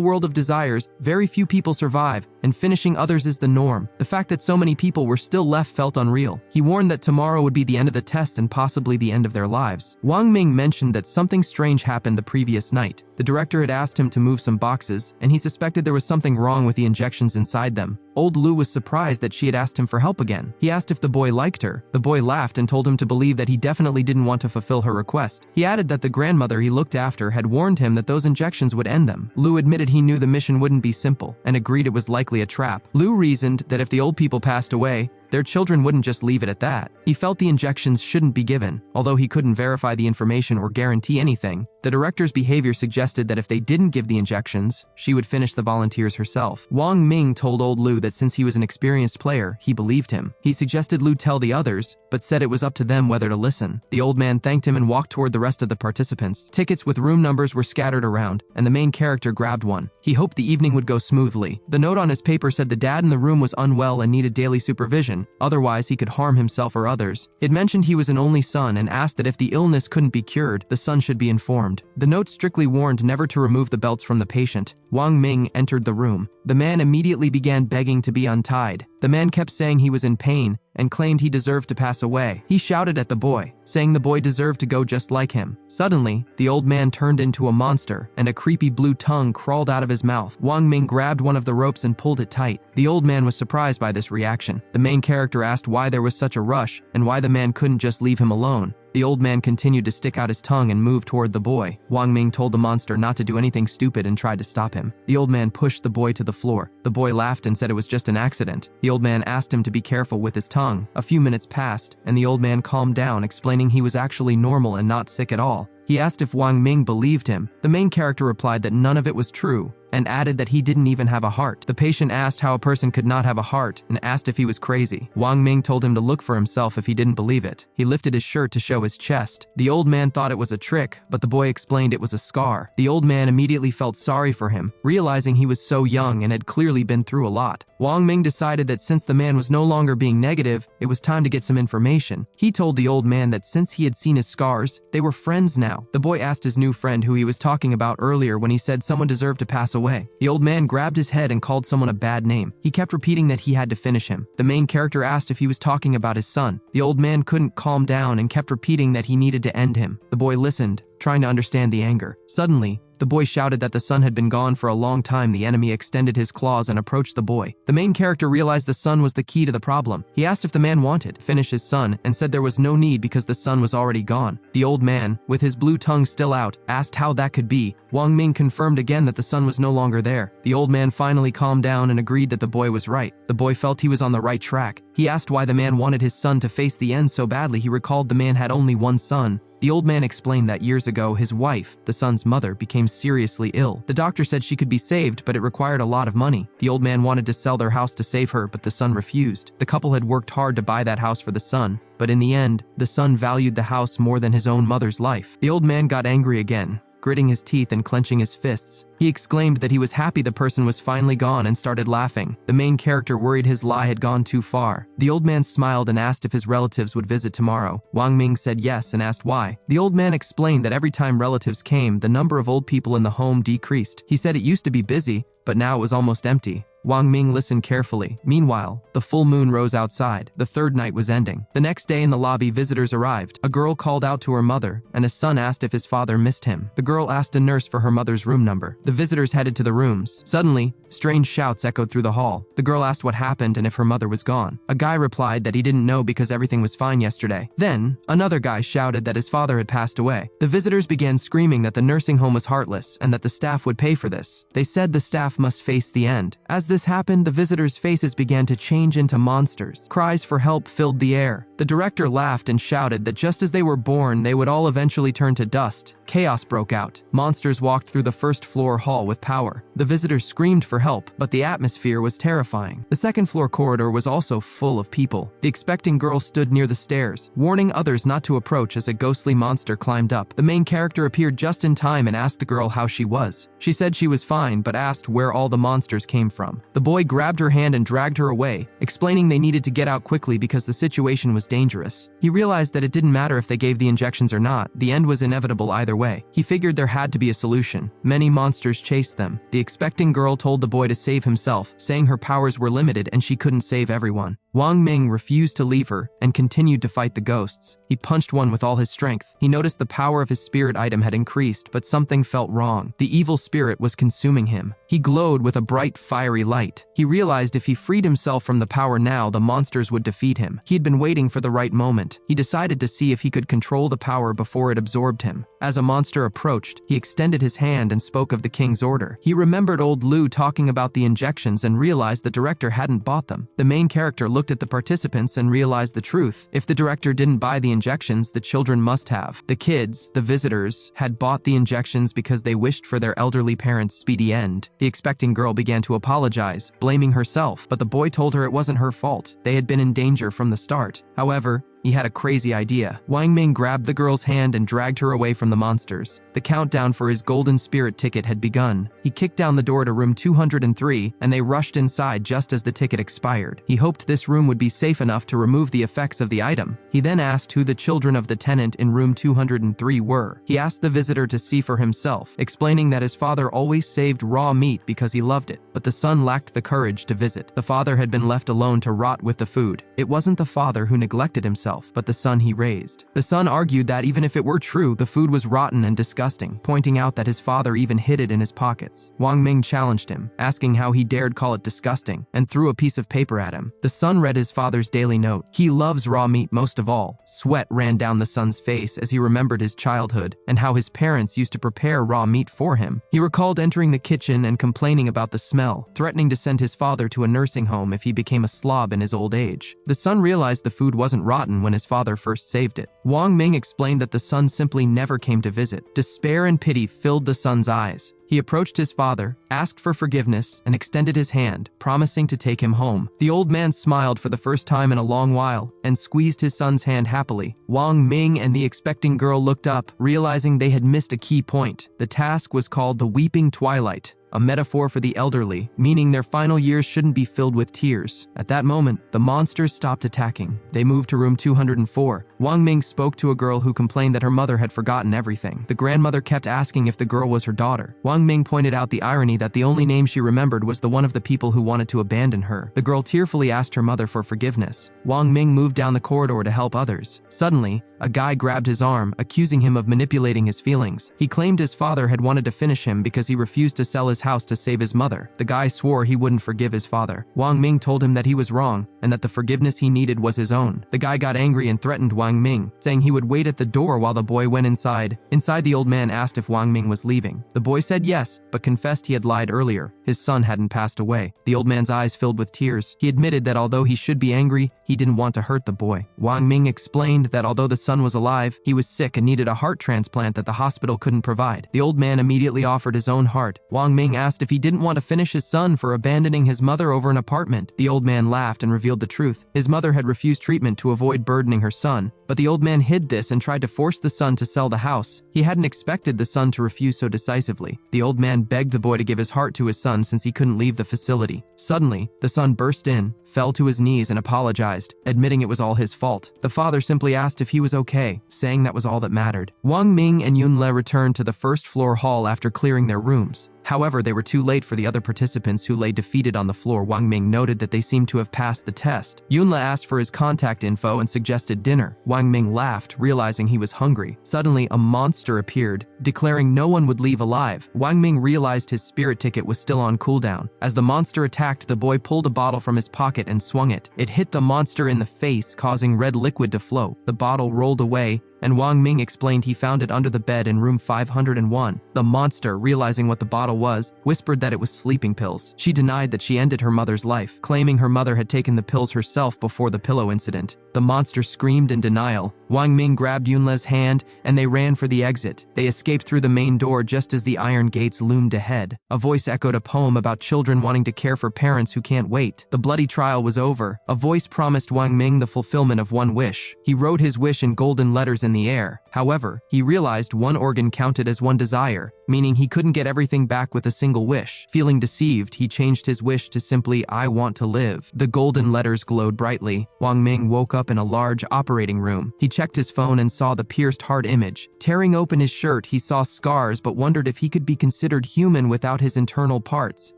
world of desires, very few people survive, and finishing others is the norm. The fact that so many people were still left felt unreal. He warned that tomorrow would be the end of the test and possibly the end of their lives. Wang Ming mentioned that something strange happened the previous night. The director had asked him to move some boxes, and he suspected there was something wrong with the injections inside them. Old Lu was surprised that she had asked him for help again. He asked if the boy liked her. The boy laughed and told him to believe that he definitely didn't want to fulfill her request. He added that the grandmother he looked after had warned him that those injections would end them. Lu admitted he knew the mission wouldn't be simple, and agreed it was likely a trap. Lu reasoned that if the old people passed away, their children wouldn't just leave it at that. He felt the injections shouldn't be given. Although he couldn't verify the information or guarantee anything, the director's behavior suggested that if they didn't give the injections, she would finish the volunteers herself. Wang Ming told old Lu that since he was an experienced player, he believed him. He suggested Lu tell the others, but said it was up to them whether to listen. The old man thanked him and walked toward the rest of the participants. Tickets with room numbers were scattered around, and the main character grabbed one. He hoped the evening would go smoothly. The note on his paper said the dad in the room was unwell and needed daily supervision. Otherwise, he could harm himself or others. It mentioned he was an only son and asked that if the illness couldn't be cured, the son should be informed. The note strictly warned never to remove the belts from the patient. Wang Ming entered the room. The man immediately began begging to be untied. The man kept saying he was in pain and claimed he deserved to pass away. He shouted at the boy, saying the boy deserved to go just like him. Suddenly, the old man turned into a monster, and a creepy blue tongue crawled out of his mouth. Wang Ming grabbed one of the ropes and pulled it tight. The old man was surprised by this reaction. The main character asked why there was such a rush, and why the man couldn't just leave him alone. The old man continued to stick out his tongue and move toward the boy. Wang Ming told the monster not to do anything stupid and tried to stop him. The old man pushed the boy to the floor. The boy laughed and said it was just an accident. The old man asked him to be careful with his tongue. A few minutes passed, and the old man calmed down, explaining he was actually normal and not sick at all. He asked if Wang Ming believed him. The main character replied that none of it was true, and added that he didn't even have a heart. The patient asked how a person could not have a heart and asked if he was crazy. Wang Ming told him to look for himself if he didn't believe it. He lifted his shirt to show his chest. The old man thought it was a trick, but the boy explained it was a scar. The old man immediately felt sorry for him, realizing he was so young and had clearly been through a lot. Wang Ming decided that since the man was no longer being negative, it was time to get some information. He told the old man that since he had seen his scars, they were friends now. The boy asked his new friend who he was talking about earlier when he said someone deserved to pass away. The old man grabbed his head and called someone a bad name. He kept repeating that he had to finish him. The main character asked if he was talking about his son. The old man couldn't calm down and kept repeating that he needed to end him. The boy listened, trying to understand the anger. Suddenly, the boy shouted that the son had been gone for a long time. The enemy extended his claws and approached the boy. The main character realized the son was the key to the problem. He asked if the man wanted to finish his son and said there was no need because the son was already gone. The old man, with his blue tongue still out, asked how that could be. Wang Ming confirmed again that the son was no longer there. The old man finally calmed down and agreed that the boy was right. The boy felt he was on the right track. He asked why the man wanted his son to face the end so badly. He recalled the man had only one son. The old man explained that years ago, his wife, the son's mother, became seriously ill. The doctor said she could be saved, but it required a lot of money. The old man wanted to sell their house to save her, but the son refused. The couple had worked hard to buy that house for the son, but in the end, the son valued the house more than his own mother's life. The old man got angry again, gritting his teeth and clenching his fists. He exclaimed that he was happy the person was finally gone and started laughing. The main character worried his lie had gone too far. The old man smiled and asked if his relatives would visit tomorrow. Wang Ming said yes and asked why. The old man explained that every time relatives came, the number of old people in the home decreased. He said it used to be busy, but now it was almost empty. Wang Ming listened carefully. Meanwhile, the full moon rose outside. The third night was ending. The next day in the lobby, visitors arrived. A girl called out to her mother, and a son asked if his father missed him. The girl asked a nurse for her mother's room number. The visitors headed to the rooms. Suddenly, strange shouts echoed through the hall. The girl asked what happened and if her mother was gone. A guy replied that he didn't know because everything was fine yesterday. Then, another guy shouted that his father had passed away. The visitors began screaming that the nursing home was heartless and that the staff would pay for this. They said the staff must face the end. As this happened, the visitors' faces began to change into monsters. Cries for help filled the air. The director laughed and shouted that just as they were born, they would all eventually turn to dust. Chaos broke out. Monsters walked through the first floor hall with power. The visitors screamed for help, but the atmosphere was terrifying. The second floor corridor was also full of people. The expecting girl stood near the stairs, warning others not to approach as a ghostly monster climbed up. The main character appeared just in time and asked the girl how she was. She said she was fine, but asked where all the monsters came from. The boy grabbed her hand and dragged her away, explaining they needed to get out quickly because the situation was dangerous. He realized that it didn't matter if they gave the injections or not. The end was inevitable either way. He figured there had to be a solution. Many monsters chased them. The expecting girl told the boy to save himself, saying her powers were limited and she couldn't save everyone. Wang Ming refused to leave her and continued to fight the ghosts. He punched one with all his strength. He noticed the power of his spirit item had increased, but something felt wrong. The evil spirit was consuming him. He glowed with a bright, fiery light. He realized if he freed himself from the power now, the monsters would defeat him. He had been waiting for the right moment. He decided to see if he could control the power before it absorbed him. As a monster approached, he extended his hand and spoke of the king's order. He remembered old Lu talking about the injections and realized the director hadn't bought them. The main character looked at the participants and realized the truth. If the director didn't buy the injections, the children must have. The kids, the visitors, had bought the injections because they wished for their elderly parents' speedy end. The expecting girl began to apologize, blaming herself, but the boy told her it wasn't her fault. They had been in danger from the start. However, he had a crazy idea. Wang Ming grabbed the girl's hand and dragged her away from the monsters. The countdown for his golden spirit ticket had begun. He kicked down the door to room 203, and they rushed inside just as the ticket expired. He hoped this room would be safe enough to remove the effects of the item. He then asked who the children of the tenant in room 203 were. He asked the visitor to see for himself, explaining that his father always saved raw meat because he loved it, but the son lacked the courage to visit. The father had been left alone to rot with the food. It wasn't the father who neglected himself, but the son he raised. The son argued that even if it were true, the food was rotten and disgusting, pointing out that his father even hid it in his pockets. Wang Ming challenged him, asking how he dared call it disgusting, and threw a piece of paper at him. The son read his father's daily note. He loves raw meat most of all. Sweat ran down the son's face as he remembered his childhood and how his parents used to prepare raw meat for him. He recalled entering the kitchen and complaining about the smell, threatening to send his father to a nursing home if he became a slob in his old age. The son realized the food wasn't rotten when his father first saved it. Wang Ming explained that the son simply never came to visit. Despair and pity filled the son's eyes. He approached his father, asked for forgiveness, and extended his hand, promising to take him home. The old man smiled for the first time in a long while and squeezed his son's hand happily. Wang Ming and the expecting girl looked up, realizing they had missed a key point. The task was called the Weeping Twilight, a metaphor for the elderly, meaning their final years shouldn't be filled with tears. At that moment, the monsters stopped attacking. They moved to room 204. Wang Ming spoke to a girl who complained that her mother had forgotten everything. The grandmother kept asking if the girl was her daughter. Wang Ming pointed out the irony that the only name she remembered was the one of the people who wanted to abandon her. The girl tearfully asked her mother for forgiveness. Wang Ming moved down the corridor to help others. Suddenly, a guy grabbed his arm, accusing him of manipulating his feelings. He claimed his father had wanted to finish him because he refused to sell his house to save his mother. The guy swore he wouldn't forgive his father. Wang Ming told him that he was wrong and that the forgiveness he needed was his own. The guy got angry and threatened Wang Ming, saying he would wait at the door while the boy went inside. Inside, the old man asked if Wang Ming was leaving. The boy said yes, but confessed he had lied earlier. His son hadn't passed away. The old man's eyes filled with tears. He admitted that although he should be angry, he didn't want to hurt the boy. Wang Ming explained that although the son was alive, he was sick and needed a heart transplant that the hospital couldn't provide. The old man immediately offered his own heart. Wang Ming asked if he didn't want to finish his son for abandoning his mother over an apartment. The old man laughed and revealed the truth. His mother had refused treatment to avoid burdening her son, but the old man hid this and tried to force the son to sell the house. He hadn't expected the son to refuse so decisively. The old man begged the boy to give his heart to his son since he couldn't leave the facility. Suddenly, the son burst in, fell to his knees and apologized, admitting it was all his fault. The father simply asked if he was okay, saying that was all that mattered. Wang Ming and Yunle returned to the first floor hall after clearing their rooms. However, they were too late for the other participants who lay defeated on the floor. Wang Ming noted that they seemed to have passed the test. Yunla asked for his contact info and suggested dinner. Wang Ming laughed, realizing he was hungry. Suddenly, a monster appeared, declaring no one would leave alive. Wang Ming realized his spirit ticket was still on cooldown. As the monster attacked, the boy pulled a bottle from his pocket and swung it. It hit the monster in the face, causing red liquid to flow. The bottle rolled away, and Wang Ming explained he found it under the bed in room 501. The monster, realizing what the bottle was, whispered that it was sleeping pills. She denied that she ended her mother's life, claiming her mother had taken the pills herself before the pillow incident. The monster screamed in denial. Wang Ming grabbed Yunla's hand, and they ran for the exit. They escaped through the main door just as the iron gates loomed ahead. A voice echoed a poem about children wanting to care for parents who can't wait. The bloody trial was over. A voice promised Wang Ming the fulfillment of one wish. He wrote his wish in golden letters in the air. However, he realized one organ counted as one desire, meaning he couldn't get everything back with a single wish. Feeling deceived, he changed his wish to simply, "I want to live." The golden letters glowed brightly. Wang Ming woke up in a large operating room. He checked his phone and saw the pierced heart image. Tearing open his shirt, he saw scars but wondered if he could be considered human without his internal parts.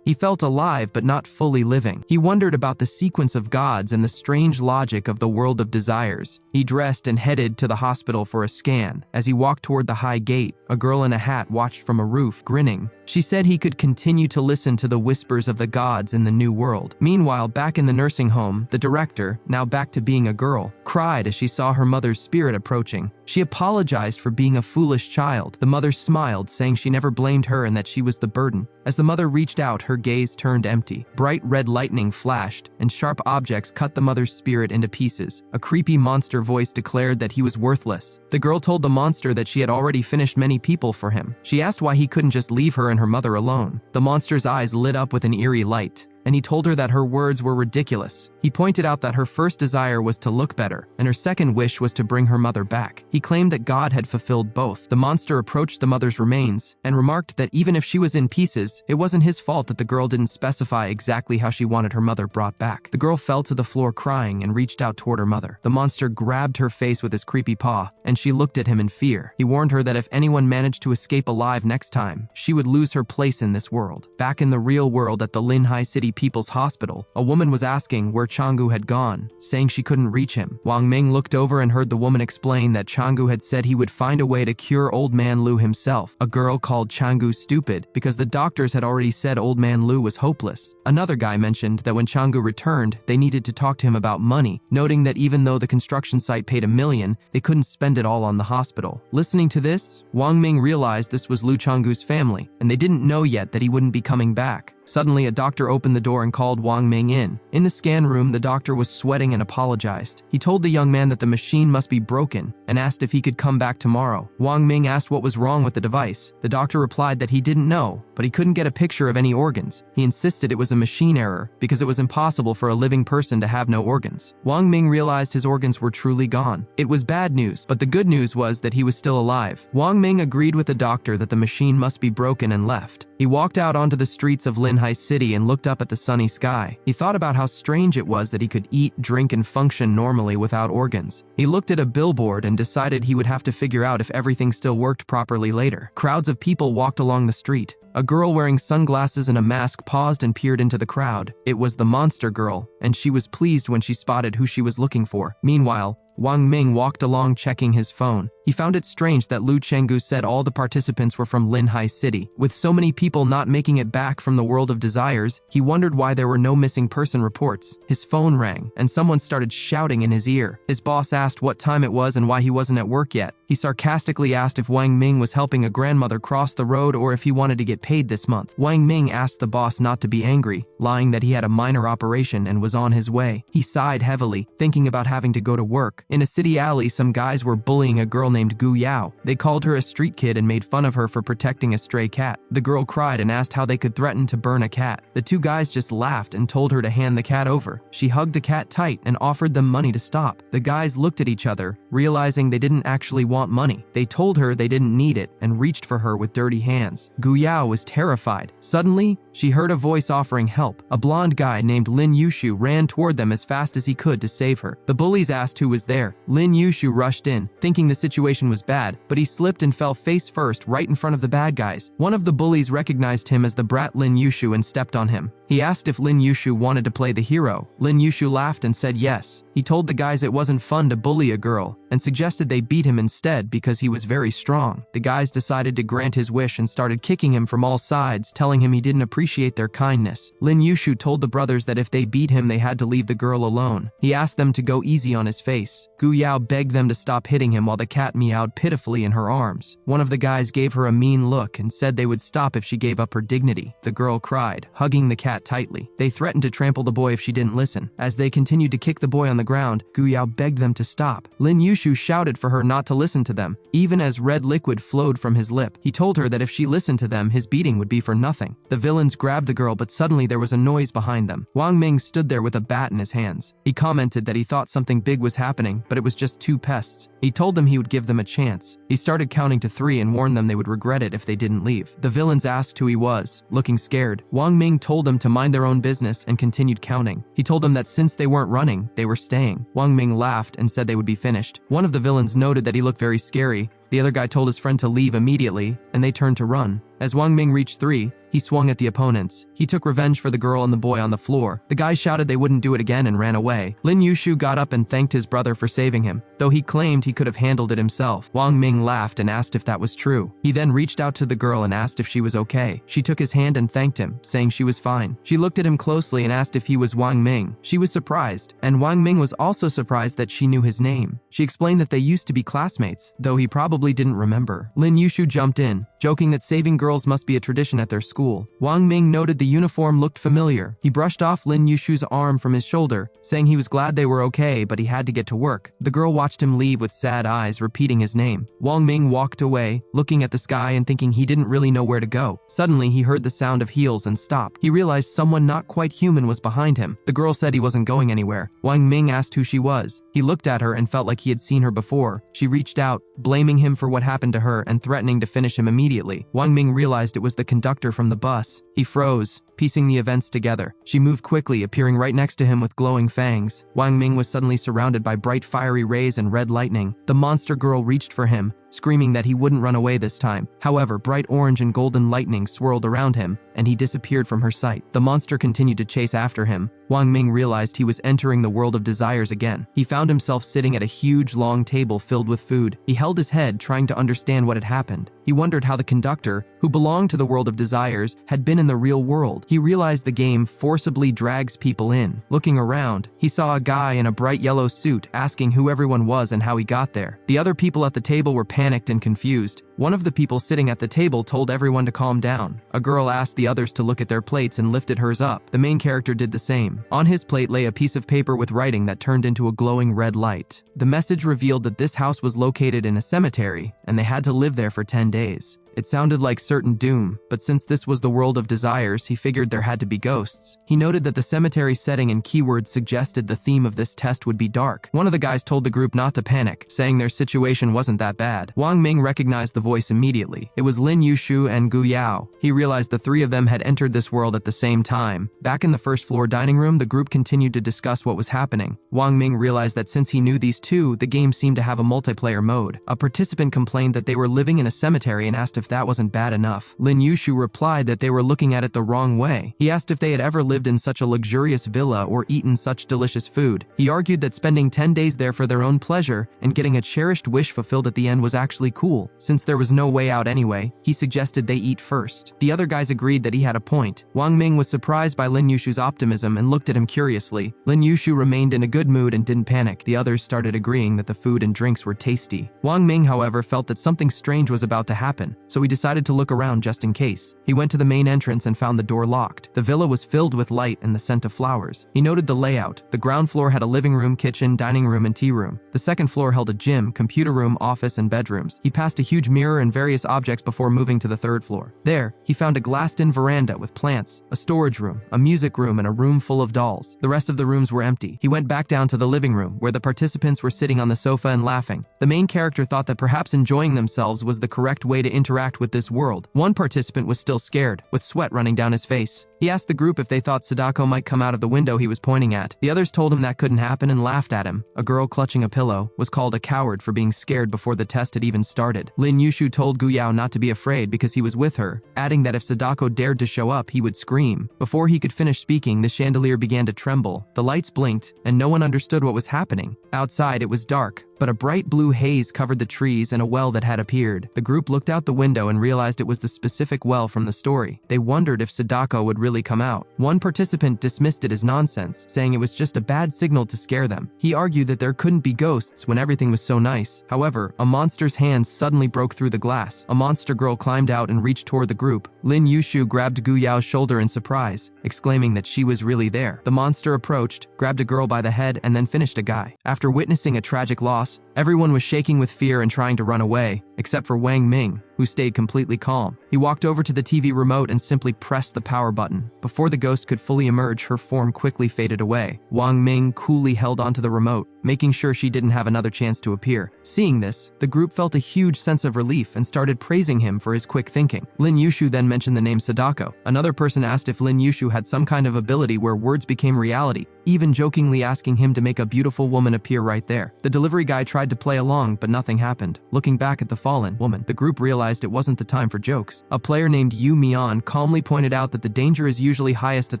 He felt alive but not fully living. He wondered about the sequence of gods and the strange logic of the world of desires. He dressed and headed to the hospital for a scan. As he walked toward the high gate, a girl in a hat watched from a roof, grinning. She said he could continue to listen to the whispers of the gods in the new world. Meanwhile, back in the nursing home, the director, now back to being a girl, cried as she saw her mother's spirit approaching. She apologized for being a foolish child. The mother smiled, saying she never blamed her and that she was the burden. As the mother reached out, her gaze turned empty. Bright red lightning flashed, and sharp objects cut the mother's spirit into pieces. A creepy monster voice declared that he was worthless. The girl told the monster that she had already finished many people for him. She asked why he couldn't just leave her and her mother alone. The monster's eyes lit up with an eerie light, and he told her that her words were ridiculous. He pointed out that her first desire was to look better, and her second wish was to bring her mother back. He claimed that God had fulfilled both. The monster approached the mother's remains and remarked that even if she was in pieces, it wasn't his fault that the girl didn't specify exactly how she wanted her mother brought back. The girl fell to the floor crying and reached out toward her mother. The monster grabbed her face with his creepy paw, and she looked at him in fear. He warned her that if anyone managed to escape alive next time, she would lose her place in this world. Back in the real world at the Linhai City People's Hospital, a woman was asking where Changgu had gone, saying she couldn't reach him. Wang Ming looked over and heard the woman explain that Changgu had said he would find a way to cure Old Man Lu himself. A girl called Changgu stupid because the doctors had already said Old Man Lu was hopeless. Another guy mentioned that when Changgu returned, they needed to talk to him about money, noting that even though the construction site paid $1 million, they couldn't spend it all on the hospital. Listening to this, Wang Ming realized this was Lu Changgu's family, and they didn't know yet that he wouldn't be coming back. Suddenly, a doctor opened the door and called Wang Ming in. In the scan room, the doctor was sweating and apologized. He told the young man that the machine must be broken and asked if he could come back tomorrow. Wang Ming asked what was wrong with the device. The doctor replied that he didn't know, but he couldn't get a picture of any organs. He insisted it was a machine error because it was impossible for a living person to have no organs. Wang Ming realized his organs were truly gone. It was bad news, but the good news was that he was still alive. Wang Ming agreed with the doctor that the machine must be broken and left. He walked out onto the streets of Linhai City and looked up at the sunny sky. He thought about how strange it was that he could eat, drink, and function normally without organs. He looked at a billboard and decided he would have to figure out if everything still worked properly later. Crowds of people walked along the street. A girl wearing sunglasses and a mask paused and peered into the crowd. It was the monster girl, and she was pleased when she spotted who she was looking for. Meanwhile, Wang Ming walked along checking his phone. He found it strange that Lu Chenggu said all the participants were from Linhai City. With so many people not making it back from the world of desires, he wondered why there were no missing person reports. His phone rang, and someone started shouting in his ear. His boss asked what time it was and why he wasn't at work yet. He sarcastically asked if Wang Ming was helping a grandmother cross the road or if he wanted to get paid this month. Wang Ming asked the boss not to be angry, lying that he had a minor operation and was on his way. He sighed heavily, thinking about having to go to work. In a city alley, some guys were bullying a girl named Gu Yao. They called her a street kid and made fun of her for protecting a stray cat. The girl cried and asked how they could threaten to burn a cat. The two guys just laughed and told her to hand the cat over. She hugged the cat tight and offered them money to stop. The guys looked at each other, realizing they didn't actually want money. They told her they didn't need it and reached for her with dirty hands. Gu Yao was terrified. Suddenly, she heard a voice offering help. A blonde guy named Lin Yushu ran toward them as fast as he could to save her. The bullies asked who was there. Lin Yushu rushed in, thinking the situation situation was bad, but he slipped and fell face first right in front of the bad guys. One of the bullies recognized him as the brat Lin Yushu and stepped on him. He asked if Lin Yushu wanted to play the hero. Lin Yushu laughed and said yes. He told the guys it wasn't fun to bully a girl and suggested they beat him instead because he was very strong. The guys decided to grant his wish and started kicking him from all sides, telling him he didn't appreciate their kindness. Lin Yushu told the brothers that if they beat him, they had to leave the girl alone. He asked them to go easy on his face. Gu Yao begged them to stop hitting him while the cat meowed pitifully in her arms. One of the guys gave her a mean look and said they would stop if she gave up her dignity. The girl cried, hugging the cat tightly. They threatened to trample the boy if she didn't listen. As they continued to kick the boy on the ground, Gu Yao begged them to stop. Lin Yushu shouted for her not to listen to them, even as red liquid flowed from his lip. He told her that if she listened to them, his beating would be for nothing. The villains grabbed the girl, but suddenly there was a noise behind them. Wang Ming stood there with a bat in his hands. He commented that he thought something big was happening, but it was just two pests. He told them he would give them a chance. He started counting to 3 and warned them they would regret it if they didn't leave. The villains asked who he was, looking scared. Wang Ming told them to mind their own business and continued counting. He told them that since they weren't running, they were staying. Wang Ming laughed and said they would be finished. One of the villains noted that he looked very scary. The other guy told his friend to leave immediately, and they turned to run. As Wang Ming reached 3, he swung at the opponents. He took revenge for the girl and the boy on the floor. The guys shouted they wouldn't do it again and ran away. Lin Yushu got up and thanked his brother for saving him, though he claimed he could have handled it himself. Wang Ming laughed and asked if that was true. He then reached out to the girl and asked if she was okay. She took his hand and thanked him, saying she was fine. She looked at him closely and asked if he was Wang Ming. She was surprised, and Wang Ming was also surprised that she knew his name. She explained that they used to be classmates, though he probably didn't remember. Lin Yushu jumped in, joking that saving girls must be a tradition at their school. Wang Ming noted the uniform looked familiar. He brushed off Lin Yushu's arm from his shoulder, saying he was glad they were okay, but he had to get to work. The girl watched him leave with sad eyes, repeating his name. Wang Ming walked away, looking at the sky and thinking he didn't really know where to go. Suddenly, he heard the sound of heels and stopped. He realized someone not quite human was behind him. The girl said he wasn't going anywhere. Wang Ming asked who she was. He looked at her and felt like he had seen her before. She reached out, blaming him for what happened to her and threatening to finish him immediately. Wang Ming realized it was the conductor from the bus. He froze, piecing the events together. She moved quickly, appearing right next to him with glowing fangs. Wang Ming was suddenly surrounded by bright fiery rays and red lightning. The monster girl reached for him, screaming that he wouldn't run away this time. However, bright orange and golden lightning swirled around him, and he disappeared from her sight. The monster continued to chase after him. Wang Ming realized he was entering the world of desires again. He found himself sitting at a huge, long table filled with food. He held his head, trying to understand what had happened. He wondered how the conductor, who belonged to the world of desires, had been in the real world. He realized the game forcibly drags people in. Looking around, he saw a guy in a bright yellow suit, asking who everyone was and how he got there. The other people at the table were panicked and confused. One of the people sitting at the table told everyone to calm down. A girl asked the others to look at their plates and lifted hers up. The main character did the same. On his plate lay a piece of paper with writing that turned into a glowing red light. The message revealed that this house was located in a cemetery, and they had to live there for 10 days. It sounded like certain doom, but since this was the world of desires, he figured there had to be ghosts. He noted that the cemetery setting and keywords suggested the theme of this test would be dark. One of the guys told the group not to panic, saying their situation wasn't that bad. Wang Ming recognized the voice immediately. It was Lin Yushu and Gu Yao. He realized the 3 of them had entered this world at the same time. Back in the first floor dining room, the group continued to discuss what was happening. Wang Ming realized that since he knew these two, the game seemed to have a multiplayer mode. A participant complained that they were living in a cemetery and asked if that wasn't bad enough. Lin Yushu replied that they were looking at it the wrong way. He asked if they had ever lived in such a luxurious villa or eaten such delicious food. He argued that spending 10 days there for their own pleasure and getting a cherished wish fulfilled at the end was actually cool. Since there was no way out anyway, he suggested they eat first. The other guys agreed that he had a point. Wang Ming was surprised by Lin Yushu's optimism and looked at him curiously. Lin Yushu remained in a good mood and didn't panic. The others started agreeing that the food and drinks were tasty. Wang Ming, however, felt that something strange was about to happen, so he decided to look around just in case. He went to the main entrance and found the door locked. The villa was filled with light and the scent of flowers. He noted the layout. The ground floor had a living room, kitchen, dining room, and tea room. The second floor held a gym, computer room, office, and bedrooms. He passed a huge mirror and various objects before moving to the third floor. There, he found a glassed-in veranda with plants, a storage room, a music room, and a room full of dolls. The rest of the rooms were empty. He went back down to the living room, where the participants were sitting on the sofa and laughing. The main character thought that perhaps enjoying themselves was the correct way to interact with this world. One participant was still scared, with sweat running down his face. He asked the group if they thought Sadako might come out of the window he was pointing at. The others told him that couldn't happen and laughed at him. A girl clutching a pillow was called a coward for being scared before the test had even started. Lin Yushu told Gu Yao not to be afraid because he was with her, adding that if Sadako dared to show up, he would scream. Before he could finish speaking, the chandelier began to tremble. The lights blinked, and no one understood what was happening. Outside, it was dark, but a bright blue haze covered the trees and a well that had appeared. The group looked out the window and realized it was the specific well from the story. They wondered if Sadako would really come out. One participant dismissed it as nonsense, saying it was just a bad signal to scare them. He argued that there couldn't be ghosts when everything was so nice. However, a monster's hands suddenly broke through the glass. A monster girl climbed out and reached toward the group. Lin Yushu grabbed Gu Yao's shoulder in surprise, exclaiming that she was really there. The monster approached, grabbed a girl by the head, and then finished a guy. After witnessing a tragic loss, everyone was shaking with fear and trying to run away, except for Wang Ming, who stayed completely calm. He walked over to the TV remote and simply pressed the power button. Before the ghost could fully emerge, her form quickly faded away. Wang Ming coolly held onto the remote, making sure she didn't have another chance to appear. Seeing this, the group felt a huge sense of relief and started praising him for his quick thinking. Lin Yushu then mentioned the name Sadako. Another person asked if Lin Yushu had some kind of ability where words became reality, even jokingly asking him to make a beautiful woman appear right there. The delivery guy tried to play along, but nothing happened. Looking back at the fallen woman, the group realized it wasn't the time for jokes. A player named Yu Mian calmly pointed out that the danger is usually highest at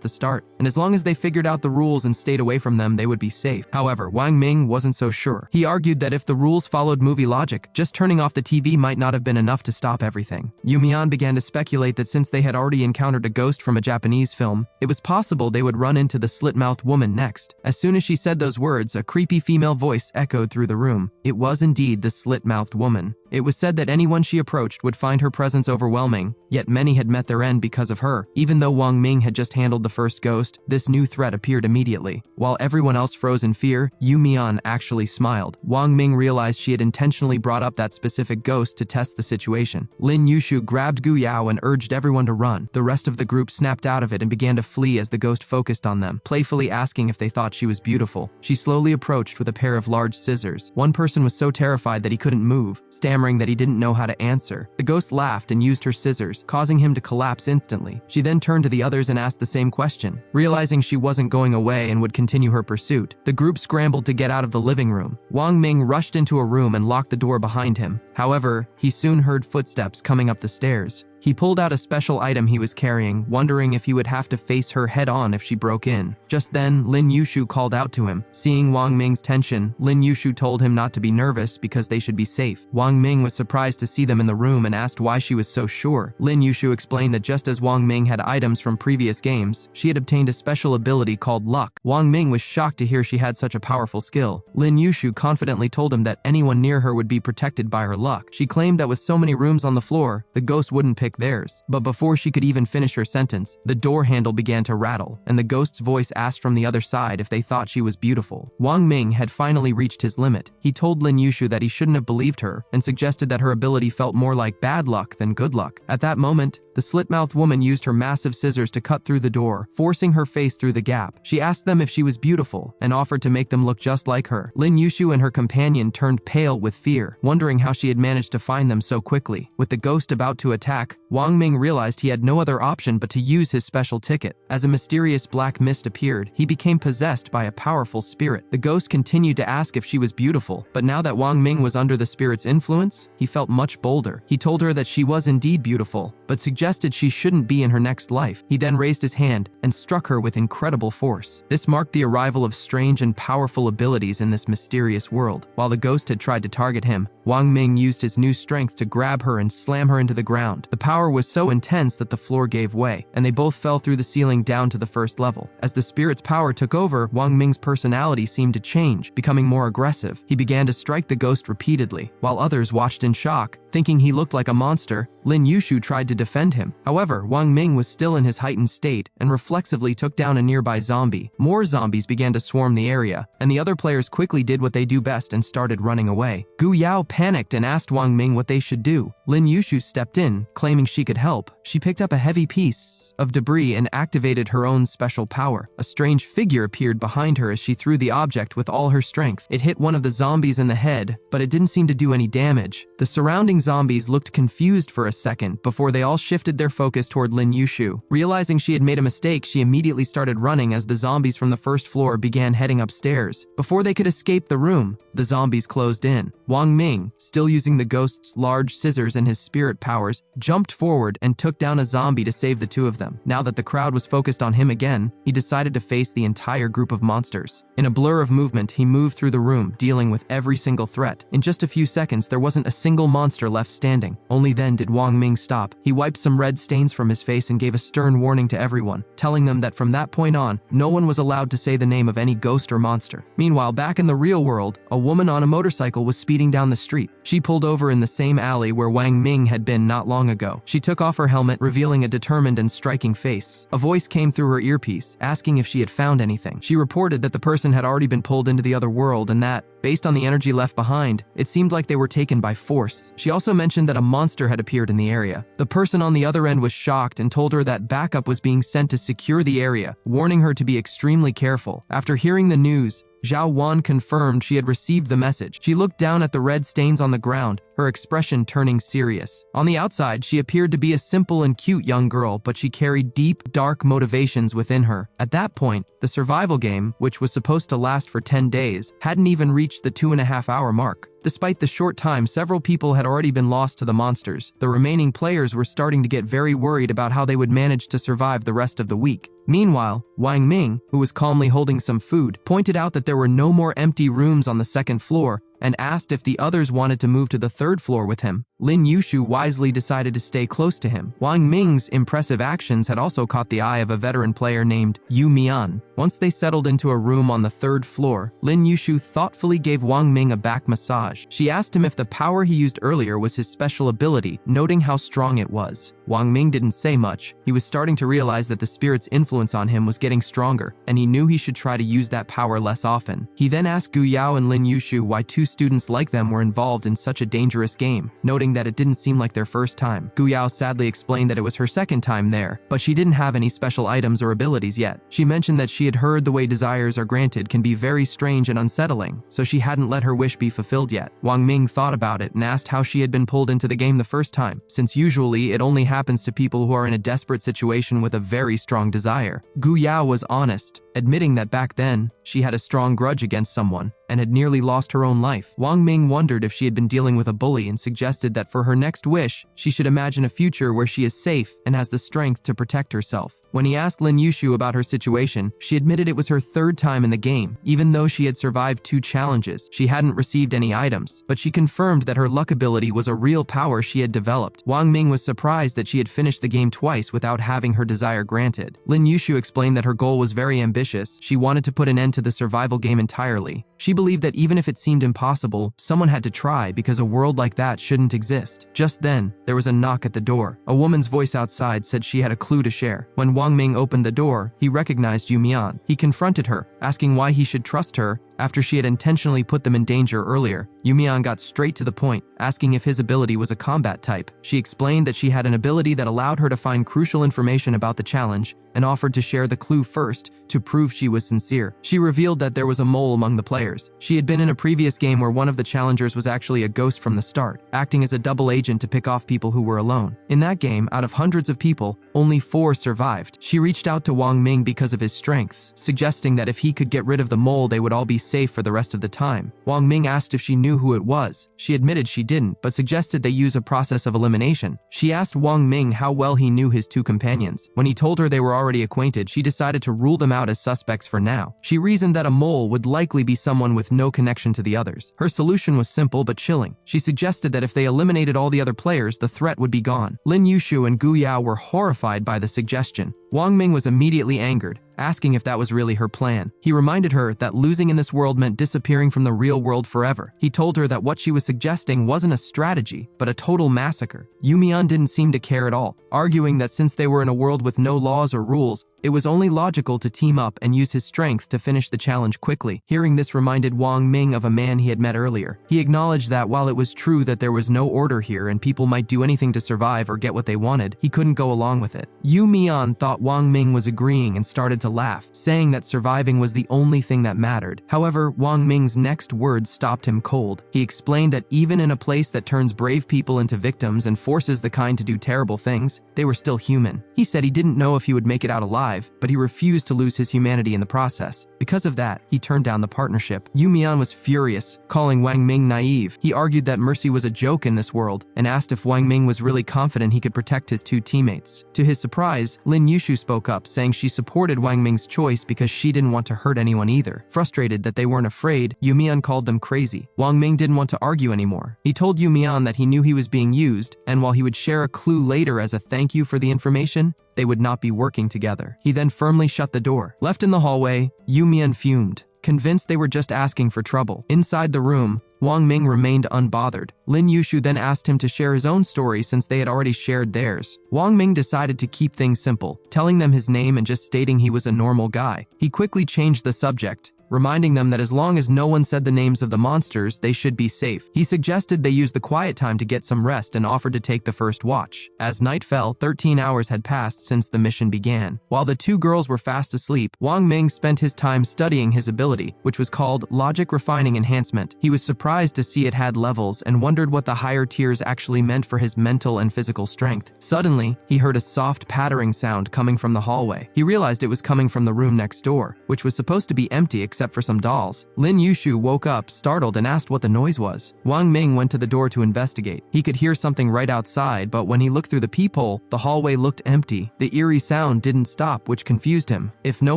the start, and as long as they figured out the rules and stayed away from them, they would be safe. However, Wang Ming wasn't so sure. He argued that if the rules followed movie logic, just turning off the TV might not have been enough to stop everything. Yu Mian began to speculate that since they had already encountered a ghost from a Japanese film, it was possible they would run into the slit-mouthed woman next. As soon as she said those words, a creepy female voice echoed through the room. It was indeed the slit-mouthed woman. It was said that anyone she approached would find her presence overwhelming, yet many had met their end because of her. Even though Wang Ming had just handled the first ghost, this new threat appeared immediately. While everyone else froze in fear, Yu Mian actually smiled. Wang Ming realized she had intentionally brought up that specific ghost to test the situation. Lin Yushu grabbed Gu Yao and urged everyone to run. The rest of the group snapped out of it and began to flee as the ghost focused on them, playfully asking if they thought she was beautiful. She slowly approached with a pair of large scissors. One person was so terrified that he couldn't move, stammering that he didn't know how to answer. The ghost laughed and used her scissors, causing him to collapse instantly. She then turned to the others and asked the same question. Realizing she wasn't going away and would continue her pursuit, the group scrambled to get out of the living room. Wang Ming rushed into a room and locked the door behind him. However, he soon heard footsteps coming up the stairs. He pulled out a special item he was carrying, wondering if he would have to face her head-on if she broke in. Just then, Lin Yushu called out to him. Seeing Wang Ming's tension, Lin Yushu told him not to be nervous because they should be safe. Wang Ming was surprised to see them in the room and asked why she was so sure. Lin Yushu explained that just as Wang Ming had items from previous games, she had obtained a special ability called luck. Wang Ming was shocked to hear she had such a powerful skill. Lin Yushu confidently told him that anyone near her would be protected by her luck. She claimed that with so many rooms on the floor, the ghost wouldn't pick theirs. But before she could even finish her sentence, the door handle began to rattle, and the ghost's voice asked from the other side if they thought she was beautiful. Wang Ming had finally reached his limit. He told Lin Yushu that he shouldn't have believed her, and suggested that her ability felt more like bad luck than good luck. At that moment, the slit-mouthed woman used her massive scissors to cut through the door, forcing her face through the gap. She asked them if she was beautiful, and offered to make them look just like her. Lin Yushu and her companion turned pale with fear, wondering how she had managed to find them so quickly. With the ghost about to attack, Wang Ming realized he had no other option but to use his special ticket. As a mysterious black mist appeared, he became possessed by a powerful spirit. The ghost continued to ask if she was beautiful, but now that Wang Ming was under the spirit's influence, he felt much bolder. He told her that she was indeed beautiful, but suggested she shouldn't be in her next life. He then raised his hand and struck her with incredible force. This marked the arrival of strange and powerful abilities in this mysterious world. While the ghost had tried to target him, Wang Ming used his new strength to grab her and slam her into the ground. The power was so intense that the floor gave way, and they both fell through the ceiling down to the first level. As the spirit's power took over, Wang Ming's personality seemed to change, becoming more aggressive. He began to strike the ghost repeatedly, while others watched in shock. Thinking he looked like a monster, Lin Yushu tried to defend him. However, Wang Ming was still in his heightened state and reflexively took down a nearby zombie. More zombies began to swarm the area, and the other players quickly did what they do best and started running away. Gu Yao panicked and asked Wang Ming what they should do. Lin Yushu stepped in, claiming she could help, she picked up a heavy piece of debris and activated her own special power. A strange figure appeared behind her as she threw the object with all her strength. It hit one of the zombies in the head, but it didn't seem to do any damage. The surrounding zombies looked confused for a second before they all shifted their focus toward Lin Yushu. Realizing she had made a mistake, she immediately started running as the zombies from the first floor began heading upstairs. Before they could escape the room, the zombies closed in. Wang Ming, still using the ghost's large scissors and his spirit powers, jumped forward and took down a zombie to save the two of them. Now that the crowd was focused on him again, he decided to face the entire group of monsters. In a blur of movement, he moved through the room, dealing with every single threat. In just a few seconds, there wasn't a single monster left standing. Only then did Wang Ming stop. He wiped some red stains from his face and gave a stern warning to everyone, telling them that from that point on, no one was allowed to say the name of any ghost or monster. Meanwhile, back in the real world, a woman on a motorcycle was speeding down the street. She pulled over in the same alley where Wang Ming had been not long ago. She took off her helmet, revealing a determined and striking face. A voice came through her earpiece, asking if she had found anything. She reported that the person had already been pulled into the other world and that, based on the energy left behind, it seemed like they were taken by force. She also mentioned that a monster had appeared in the area. The person on the other end was shocked and told her that backup was being sent to secure the area, warning her to be extremely careful. After hearing the news, Zhao Wan confirmed she had received the message. She looked down at the red stains on the ground, her expression turning serious. On the outside, she appeared to be a simple and cute young girl, but she carried deep, dark motivations within her. At that point, the survival game, which was supposed to last for 10 days, hadn't even reached the 2.5-hour mark. Despite the short time, several people had already been lost to the monsters. The remaining players were starting to get very worried about how they would manage to survive the rest of the week. Meanwhile, Wang Ming, who was calmly holding some food, pointed out that there were no more empty rooms on the second floor and asked if the others wanted to move to the third floor with him. Lin Yushu wisely decided to stay close to him. Wang Ming's impressive actions had also caught the eye of a veteran player named Yu Mian. Once they settled into a room on the third floor, Lin Yushu thoughtfully gave Wang Ming a back massage. She asked him if the power he used earlier was his special ability, noting how strong it was. Wang Ming didn't say much. He was starting to realize that the spirit's influence on him was getting stronger, and he knew he should try to use that power less often. He then asked Gu Yao and Lin Yushu why two students like them were involved in such a dangerous game, noting that it didn't seem like their first time. Gu Yao sadly explained that it was her second time there, but she didn't have any special items or abilities yet. She mentioned that she had heard the way desires are granted can be very strange and unsettling, so she hadn't let her wish be fulfilled yet. Wang Ming thought about it and asked how she had been pulled into the game the first time, since usually it only happens to people who are in a desperate situation with a very strong desire. Gu Yao was honest, admitting that back then, she had a strong grudge against someone and had nearly lost her own life. Wang Ming wondered if she had been dealing with a bully and suggested that for her next wish, she should imagine a future where she is safe and has the strength to protect herself. When he asked Lin Yushu about her situation, she admitted it was her third time in the game. Even though she had survived 2 challenges, she hadn't received any items, but she confirmed that her luck ability was a real power she had developed. Wang Ming was surprised that she had finished the game twice without having her desire granted. Lin Yushu explained that her goal was very ambitious. She wanted to put an end to the survival game entirely. She believed that even if it seemed impossible, someone had to try because a world like that shouldn't exist. Just then, there was a knock at the door. A woman's voice outside said she had a clue to share. When Wang Ming opened the door, he recognized Yu Mian. He confronted her, asking why he should trust her after she had intentionally put them in danger earlier. Yu Mian got straight to the point, asking if his ability was a combat type. She explained that she had an ability that allowed her to find crucial information about the challenge and offered to share the clue first to prove she was sincere. She revealed that there was a mole among the players. She had been in a previous game where one of the challengers was actually a ghost from the start, acting as a double agent to pick off people who were alone. In that game, out of hundreds of people, only 4 survived. She reached out to Wang Ming because of his strengths, suggesting that if he could get rid of the mole, they would all be safe for the rest of the time. Wang Ming asked if she knew who it was. She admitted she didn't, but suggested they use a process of elimination. She asked Wang Ming how well he knew his 2 companions. When he told her they were already acquainted, she decided to rule them out as suspects for now. She reasoned that a mole would likely be someone with no connection to the others. Her solution was simple but chilling. She suggested that if they eliminated all the other players, the threat would be gone. Lin Yushu and Gu Yao were horrified by the suggestion. Wang Ming was immediately angered, asking if that was really her plan. He reminded her that losing in this world meant disappearing from the real world forever. He told her that what she was suggesting wasn't a strategy, but a total massacre. Yumian didn't seem to care at all, arguing that since they were in a world with no laws or rules, it was only logical to team up and use his strength to finish the challenge quickly. Hearing this reminded Wang Ming of a man he had met earlier. He acknowledged that while it was true that there was no order here and people might do anything to survive or get what they wanted, he couldn't go along with it. Yu Mian thought Wang Ming was agreeing and started to laugh, saying that surviving was the only thing that mattered. However, Wang Ming's next words stopped him cold. He explained that even in a place that turns brave people into victims and forces the kind to do terrible things, they were still human. He said he didn't know if he would make it out alive, but he refused to lose his humanity in the process. Because of that, he turned down the partnership. Yu Mian was furious, calling Wang Ming naive. He argued that mercy was a joke in this world and asked if Wang Ming was really confident he could protect his two teammates. To his surprise, Lin Yushu spoke up, saying she supported Wang Ming's choice because she didn't want to hurt anyone either. Frustrated that they weren't afraid, Yu Mian called them crazy. Wang Ming didn't want to argue anymore. He told Yu Mian that he knew he was being used, and while he would share a clue later as a thank you for the information, they would not be working together. He then firmly shut the door. Left in the hallway, Yu Mian fumed, convinced they were just asking for trouble. Inside the room, Wang Ming remained unbothered. Lin Yushu then asked him to share his own story since they had already shared theirs. Wang Ming decided to keep things simple, telling them his name and just stating he was a normal guy. He quickly changed the subject, reminding them that as long as no one said the names of the monsters, they should be safe. He suggested they use the quiet time to get some rest and offered to take the first watch. As night fell, 13 hours had passed since the mission began. While the two girls were fast asleep, Wang Ming spent his time studying his ability, which was called Logic Refining Enhancement. He was surprised to see it had levels and wondered what the higher tiers actually meant for his mental and physical strength. Suddenly, he heard a soft pattering sound coming from the hallway. He realized it was coming from the room next door, which was supposed to be empty except for some dolls. Lin Yushu woke up, startled, and asked what the noise was. Wang Ming went to the door to investigate. He could hear something right outside, but when he looked through the peephole, the hallway looked empty. The eerie sound didn't stop, which confused him. If no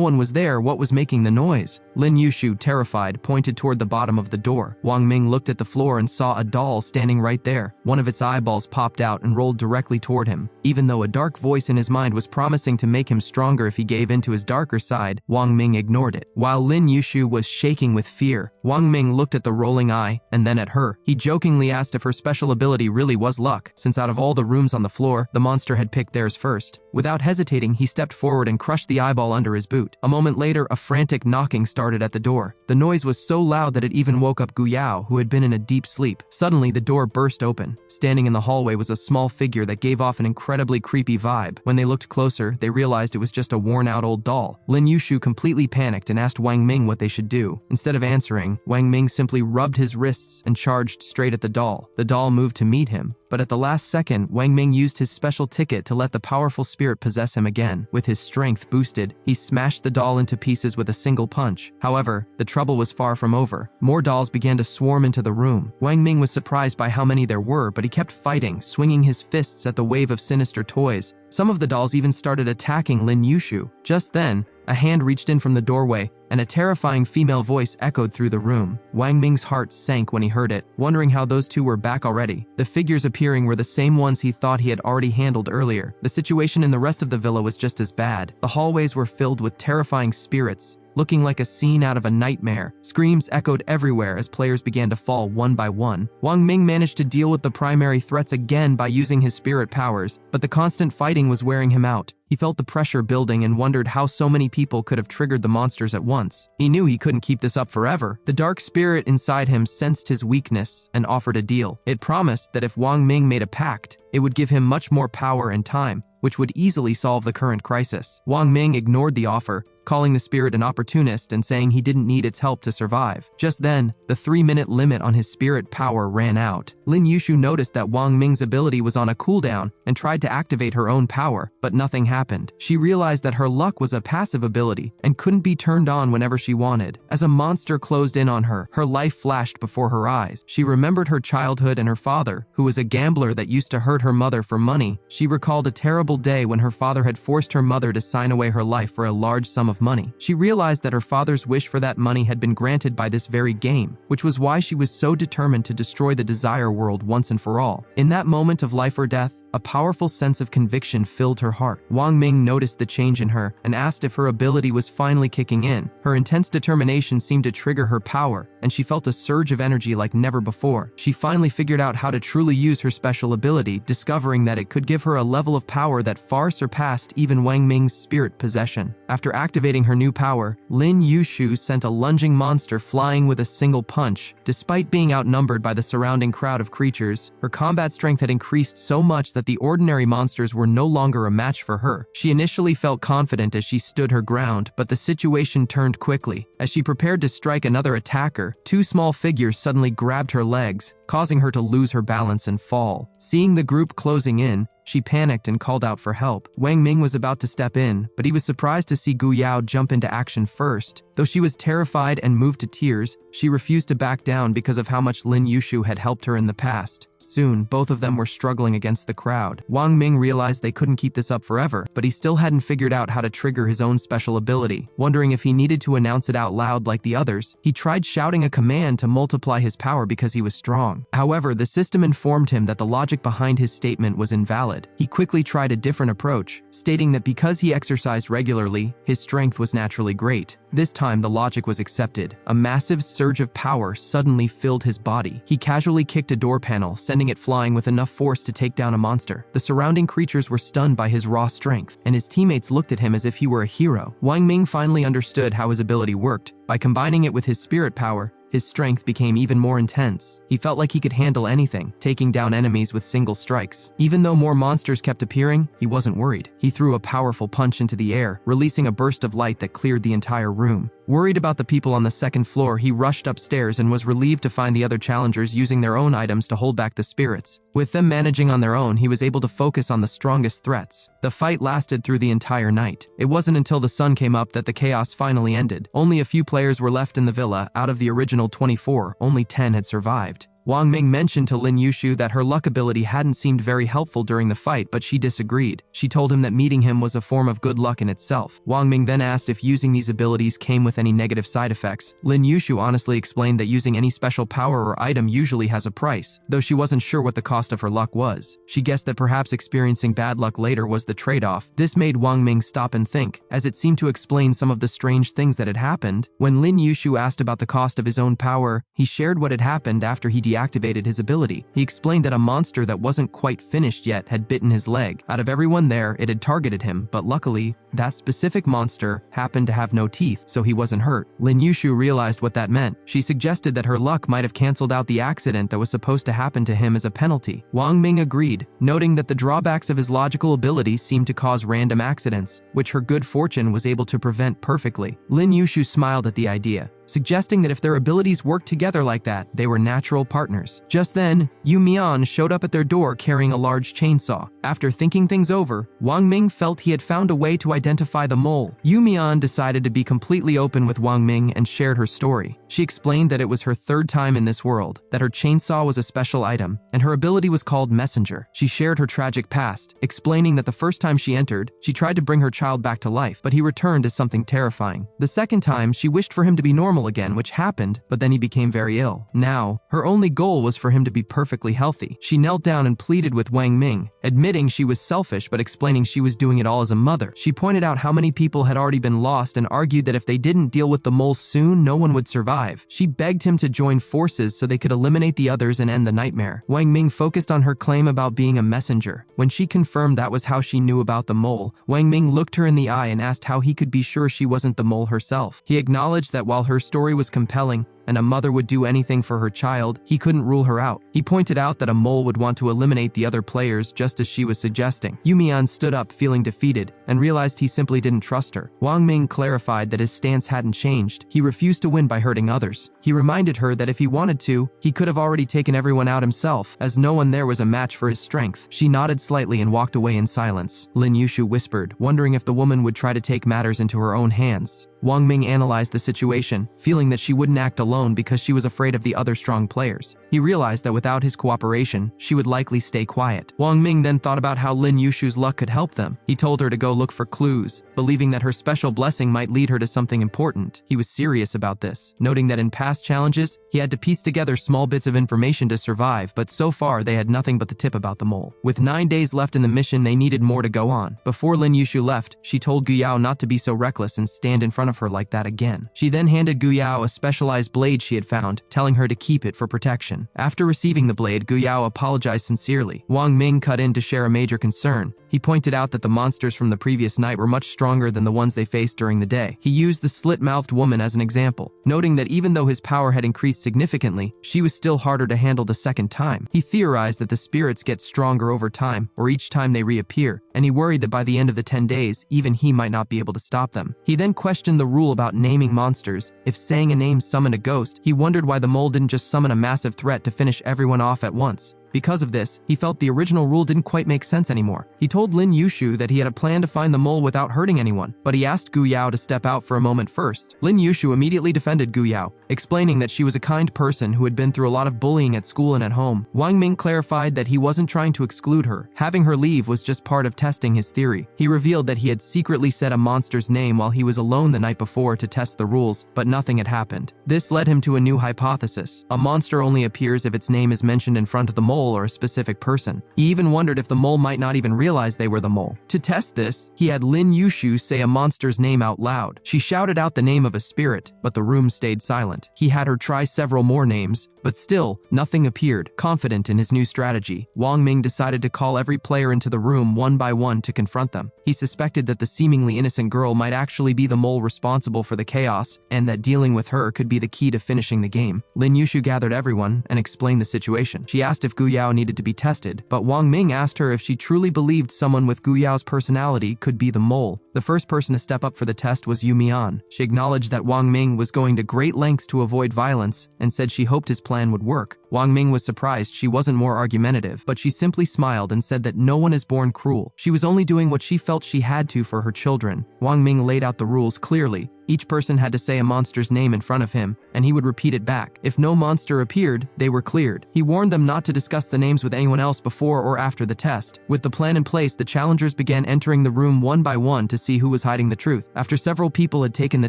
one was there, what was making the noise? Lin Yushu, terrified, pointed toward the bottom of the door. Wang Ming looked at the floor and saw a doll standing right there. One of its eyeballs popped out and rolled directly toward him. Even though a dark voice in his mind was promising to make him stronger if he gave in to his darker side, Wang Ming ignored it. While Lin Yushu was shaking with fear, Wang Ming looked at the rolling eye and then at her. He jokingly asked if her special ability really was luck, since out of all the rooms on the floor, the monster had picked theirs first. Without hesitating, he stepped forward and crushed the eyeball under his boot. A moment later, a frantic knocking started at the door. The noise was so loud that it even woke up Gu Yao, who had been in a deep sleep. Suddenly, the door burst open. Standing in the hallway was a small figure that gave off an incredibly creepy vibe. When they looked closer, they realized it was just a worn-out old doll. Lin Yushu completely panicked and asked Wang Ming what they should do. Instead of answering, Wang Ming simply rubbed his wrists and charged straight at the doll. The doll moved to meet him, but at the last second, Wang Ming used his special ticket to let the powerful spirit possess him again. With his strength boosted, he smashed the doll into pieces with a single punch. However, the trouble was far from over. More dolls began to swarm into the room. Wang Ming was surprised by how many there were, but he kept fighting, swinging his fists at the wave of sinister toys. Some of the dolls even started attacking Lin Yushu. Just then, a hand reached in from the doorway, and a terrifying female voice echoed through the room. Wang Ming's heart sank when he heard it, wondering how those two were back already. The figures appearing were the same ones he thought he had already handled earlier. The situation in the rest of the villa was just as bad. The hallways were filled with terrifying spirits, looking like a scene out of a nightmare. Screams echoed everywhere as players began to fall one by one. Wang Ming managed to deal with the primary threats again by using his spirit powers, but the constant fighting was wearing him out. He felt the pressure building and wondered how so many people could have triggered the monsters at once. He knew he couldn't keep this up forever. The dark spirit inside him sensed his weakness and offered a deal. It promised that if Wang Ming made a pact, it would give him much more power and time, which would easily solve the current crisis. Wang Ming ignored the offer, calling the spirit an opportunist and saying he didn't need its help to survive. Just then, the 3-minute limit on his spirit power ran out. Lin Yushu noticed that Wang Ming's ability was on a cooldown and tried to activate her own power, but nothing happened. She realized that her luck was a passive ability and couldn't be turned on whenever she wanted. As a monster closed in on her, her life flashed before her eyes. She remembered her childhood and her father, who was a gambler that used to hurt her mother for money. She recalled a terrible day when her father had forced her mother to sign away her life for a large sum of money. She realized that her father's wish for that money had been granted by this very game, which was why she was so determined to destroy the desire world once and for all. In that moment of life or death, A powerful sense of conviction filled her heart. Wang Ming noticed the change in her and asked if her ability was finally kicking in. Her intense determination seemed to trigger her power, and she felt a surge of energy like never before. She finally figured out how to truly use her special ability, discovering that it could give her a level of power that far surpassed even Wang Ming's spirit possession. After activating her new power, Lin Yushu sent a lunging monster flying with a single punch. Despite being outnumbered by the surrounding crowd of creatures, her combat strength had increased so much that the ordinary monsters were no longer a match for her. She initially felt confident as she stood her ground, but the situation turned quickly. As she prepared to strike another attacker, two small figures suddenly grabbed her legs, causing her to lose her balance and fall. Seeing the group closing in, she panicked and called out for help. Wang Ming was about to step in, but he was surprised to see Gu Yao jump into action first. Though she was terrified and moved to tears, she refused to back down because of how much Lin Yushu had helped her in the past. Soon, both of them were struggling against the crowd. Wang Ming realized they couldn't keep this up forever, but he still hadn't figured out how to trigger his own special ability. Wondering if he needed to announce it out loud like the others, he tried shouting a command to multiply his power because he was strong. However, the system informed him that the logic behind his statement was invalid. He quickly tried a different approach, stating that because he exercised regularly, his strength was naturally great. This time, the logic was accepted. A massive surge of power suddenly filled his body. He casually kicked a door panel, sending it flying with enough force to take down a monster. The surrounding creatures were stunned by his raw strength, and his teammates looked at him as if he were a hero. Wang Ming finally understood how his ability worked. By combining it with his spirit power, his strength became even more intense. He felt like he could handle anything, taking down enemies with single strikes. Even though more monsters kept appearing, he wasn't worried. He threw a powerful punch into the air, releasing a burst of light that cleared the entire room. Worried about the people on the second floor, he rushed upstairs and was relieved to find the other challengers using their own items to hold back the spirits. With them managing on their own, he was able to focus on the strongest threats. The fight lasted through the entire night. It wasn't until the sun came up that the chaos finally ended. Only a few players were left in the villa. Out of the original 24, only 10 had survived. Wang Ming mentioned to Lin Yushu that her luck ability hadn't seemed very helpful during the fight, but she disagreed. She told him that meeting him was a form of good luck in itself. Wang Ming then asked if using these abilities came with any negative side effects. Lin Yushu honestly explained that using any special power or item usually has a price, though she wasn't sure what the cost of her luck was. She guessed that perhaps experiencing bad luck later was the trade-off. This made Wang Ming stop and think, as it seemed to explain some of the strange things that had happened. When Lin Yushu asked about the cost of his own power, he shared what had happened after he deactivated his ability. He explained that a monster that wasn't quite finished yet had bitten his leg. Out of everyone there, it had targeted him, but luckily, that specific monster happened to have no teeth, so he wasn't hurt. Lin Yushu realized what that meant. She suggested that her luck might have canceled out the accident that was supposed to happen to him as a penalty. Wang Ming agreed, noting that the drawbacks of his logical ability seemed to cause random accidents, which her good fortune was able to prevent perfectly. Lin Yushu smiled at the idea, suggesting that if their abilities worked together like that, they were natural partners. Just then, Yu Mian showed up at their door carrying a large chainsaw. After thinking things over, Wang Ming felt he had found a way to identify the mole. Yu Mian decided to be completely open with Wang Ming and shared her story. She explained that it was her third time in this world, that her chainsaw was a special item, and her ability was called Messenger. She shared her tragic past, explaining that the first time she entered, she tried to bring her child back to life, but he returned as something terrifying. The second time, she wished for him to be normal again, which happened, but then he became very ill. Now, her only goal was for him to be perfectly healthy. She knelt down and pleaded with Wang Ming, admitting she was selfish but explaining she was doing it all as a mother. She pointed out how many people had already been lost and argued that if they didn't deal with the mole soon, no one would survive. She begged him to join forces so they could eliminate the others and end the nightmare. Wang Ming focused on her claim about being a messenger. When she confirmed that was how she knew about the mole, Wang Ming looked her in the eye and asked how he could be sure she wasn't the mole herself. He acknowledged that while her story was compelling, and a mother would do anything for her child, he couldn't rule her out. He pointed out that a mole would want to eliminate the other players just as she was suggesting. Yu Mian stood up feeling defeated and realized he simply didn't trust her. Wang Ming clarified that his stance hadn't changed. He refused to win by hurting others. He reminded her that if he wanted to, he could have already taken everyone out himself, as no one there was a match for his strength. She nodded slightly and walked away in silence. Lin Yushu whispered, wondering if the woman would try to take matters into her own hands. Wang Ming analyzed the situation, feeling that she wouldn't act alone alone because she was afraid of the other strong players. He realized that without his cooperation, she would likely stay quiet. Wang Ming then thought about how Lin Yushu's luck could help them. He told her to go look for clues, believing that her special blessing might lead her to something important. He was serious about this, noting that in past challenges, he had to piece together small bits of information to survive, but so far they had nothing but the tip about the mole. With 9 days left in the mission, they needed more to go on. Before Lin Yushu left, she told Guyao not to be so reckless and stand in front of her like that again. She then handed Guyao a specialized blade she had found, telling her to keep it for protection. After receiving the blade, Guyao apologized sincerely. Wang Ming cut in to share a major concern. He pointed out that the monsters from the previous night were much stronger than the ones they faced during the day. He used the slit-mouthed woman as an example, noting that even though his power had increased significantly, she was still harder to handle the second time. He theorized that the spirits get stronger over time, or each time they reappear, and he worried that by the end of the 10 days, even he might not be able to stop them. He then questioned the rule about naming monsters. If saying a name summoned a ghost, he wondered why the mole didn't just summon a massive threat to finish everyone off at once. Because of this, he felt the original rule didn't quite make sense anymore. He told Lin Yushu that he had a plan to find the mole without hurting anyone, but he asked Guyao to step out for a moment first. Lin Yushu immediately defended Guyao, explaining that she was a kind person who had been through a lot of bullying at school and at home. Wang Ming clarified that he wasn't trying to exclude her. Having her leave was just part of testing his theory. He revealed that he had secretly said a monster's name while he was alone the night before to test the rules, but nothing had happened. This led him to a new hypothesis. A monster only appears if its name is mentioned in front of the mole or a specific person. He even wondered if the mole might not even realize they were the mole. To test this, he had Lin Yushu say a monster's name out loud. She shouted out the name of a spirit, but the room stayed silent. He had her try several more names, but still, nothing appeared. Confident in his new strategy, Wang Ming decided to call every player into the room one by one to confront them. He suspected that the seemingly innocent girl might actually be the mole responsible for the chaos, and that dealing with her could be the key to finishing the game. Lin Yushu gathered everyone and explained the situation. She asked if Guyao needed to be tested, but Wang Ming asked her if she truly believed someone with Guyao's personality could be the mole. The first person to step up for the test was Yu Mian. She acknowledged that Wang Ming was going to great lengths to avoid violence and said she hoped his plan would work. Wang Ming was surprised she wasn't more argumentative, but she simply smiled and said that no one is born cruel. She was only doing what she felt she had to for her children. Wang Ming laid out the rules clearly. Each person had to say a monster's name in front of him, and he would repeat it back. If no monster appeared, they were cleared. He warned them not to discuss the names with anyone else before or after the test. With the plan in place, the challengers began entering the room one by one to see who was hiding the truth. After several people had taken the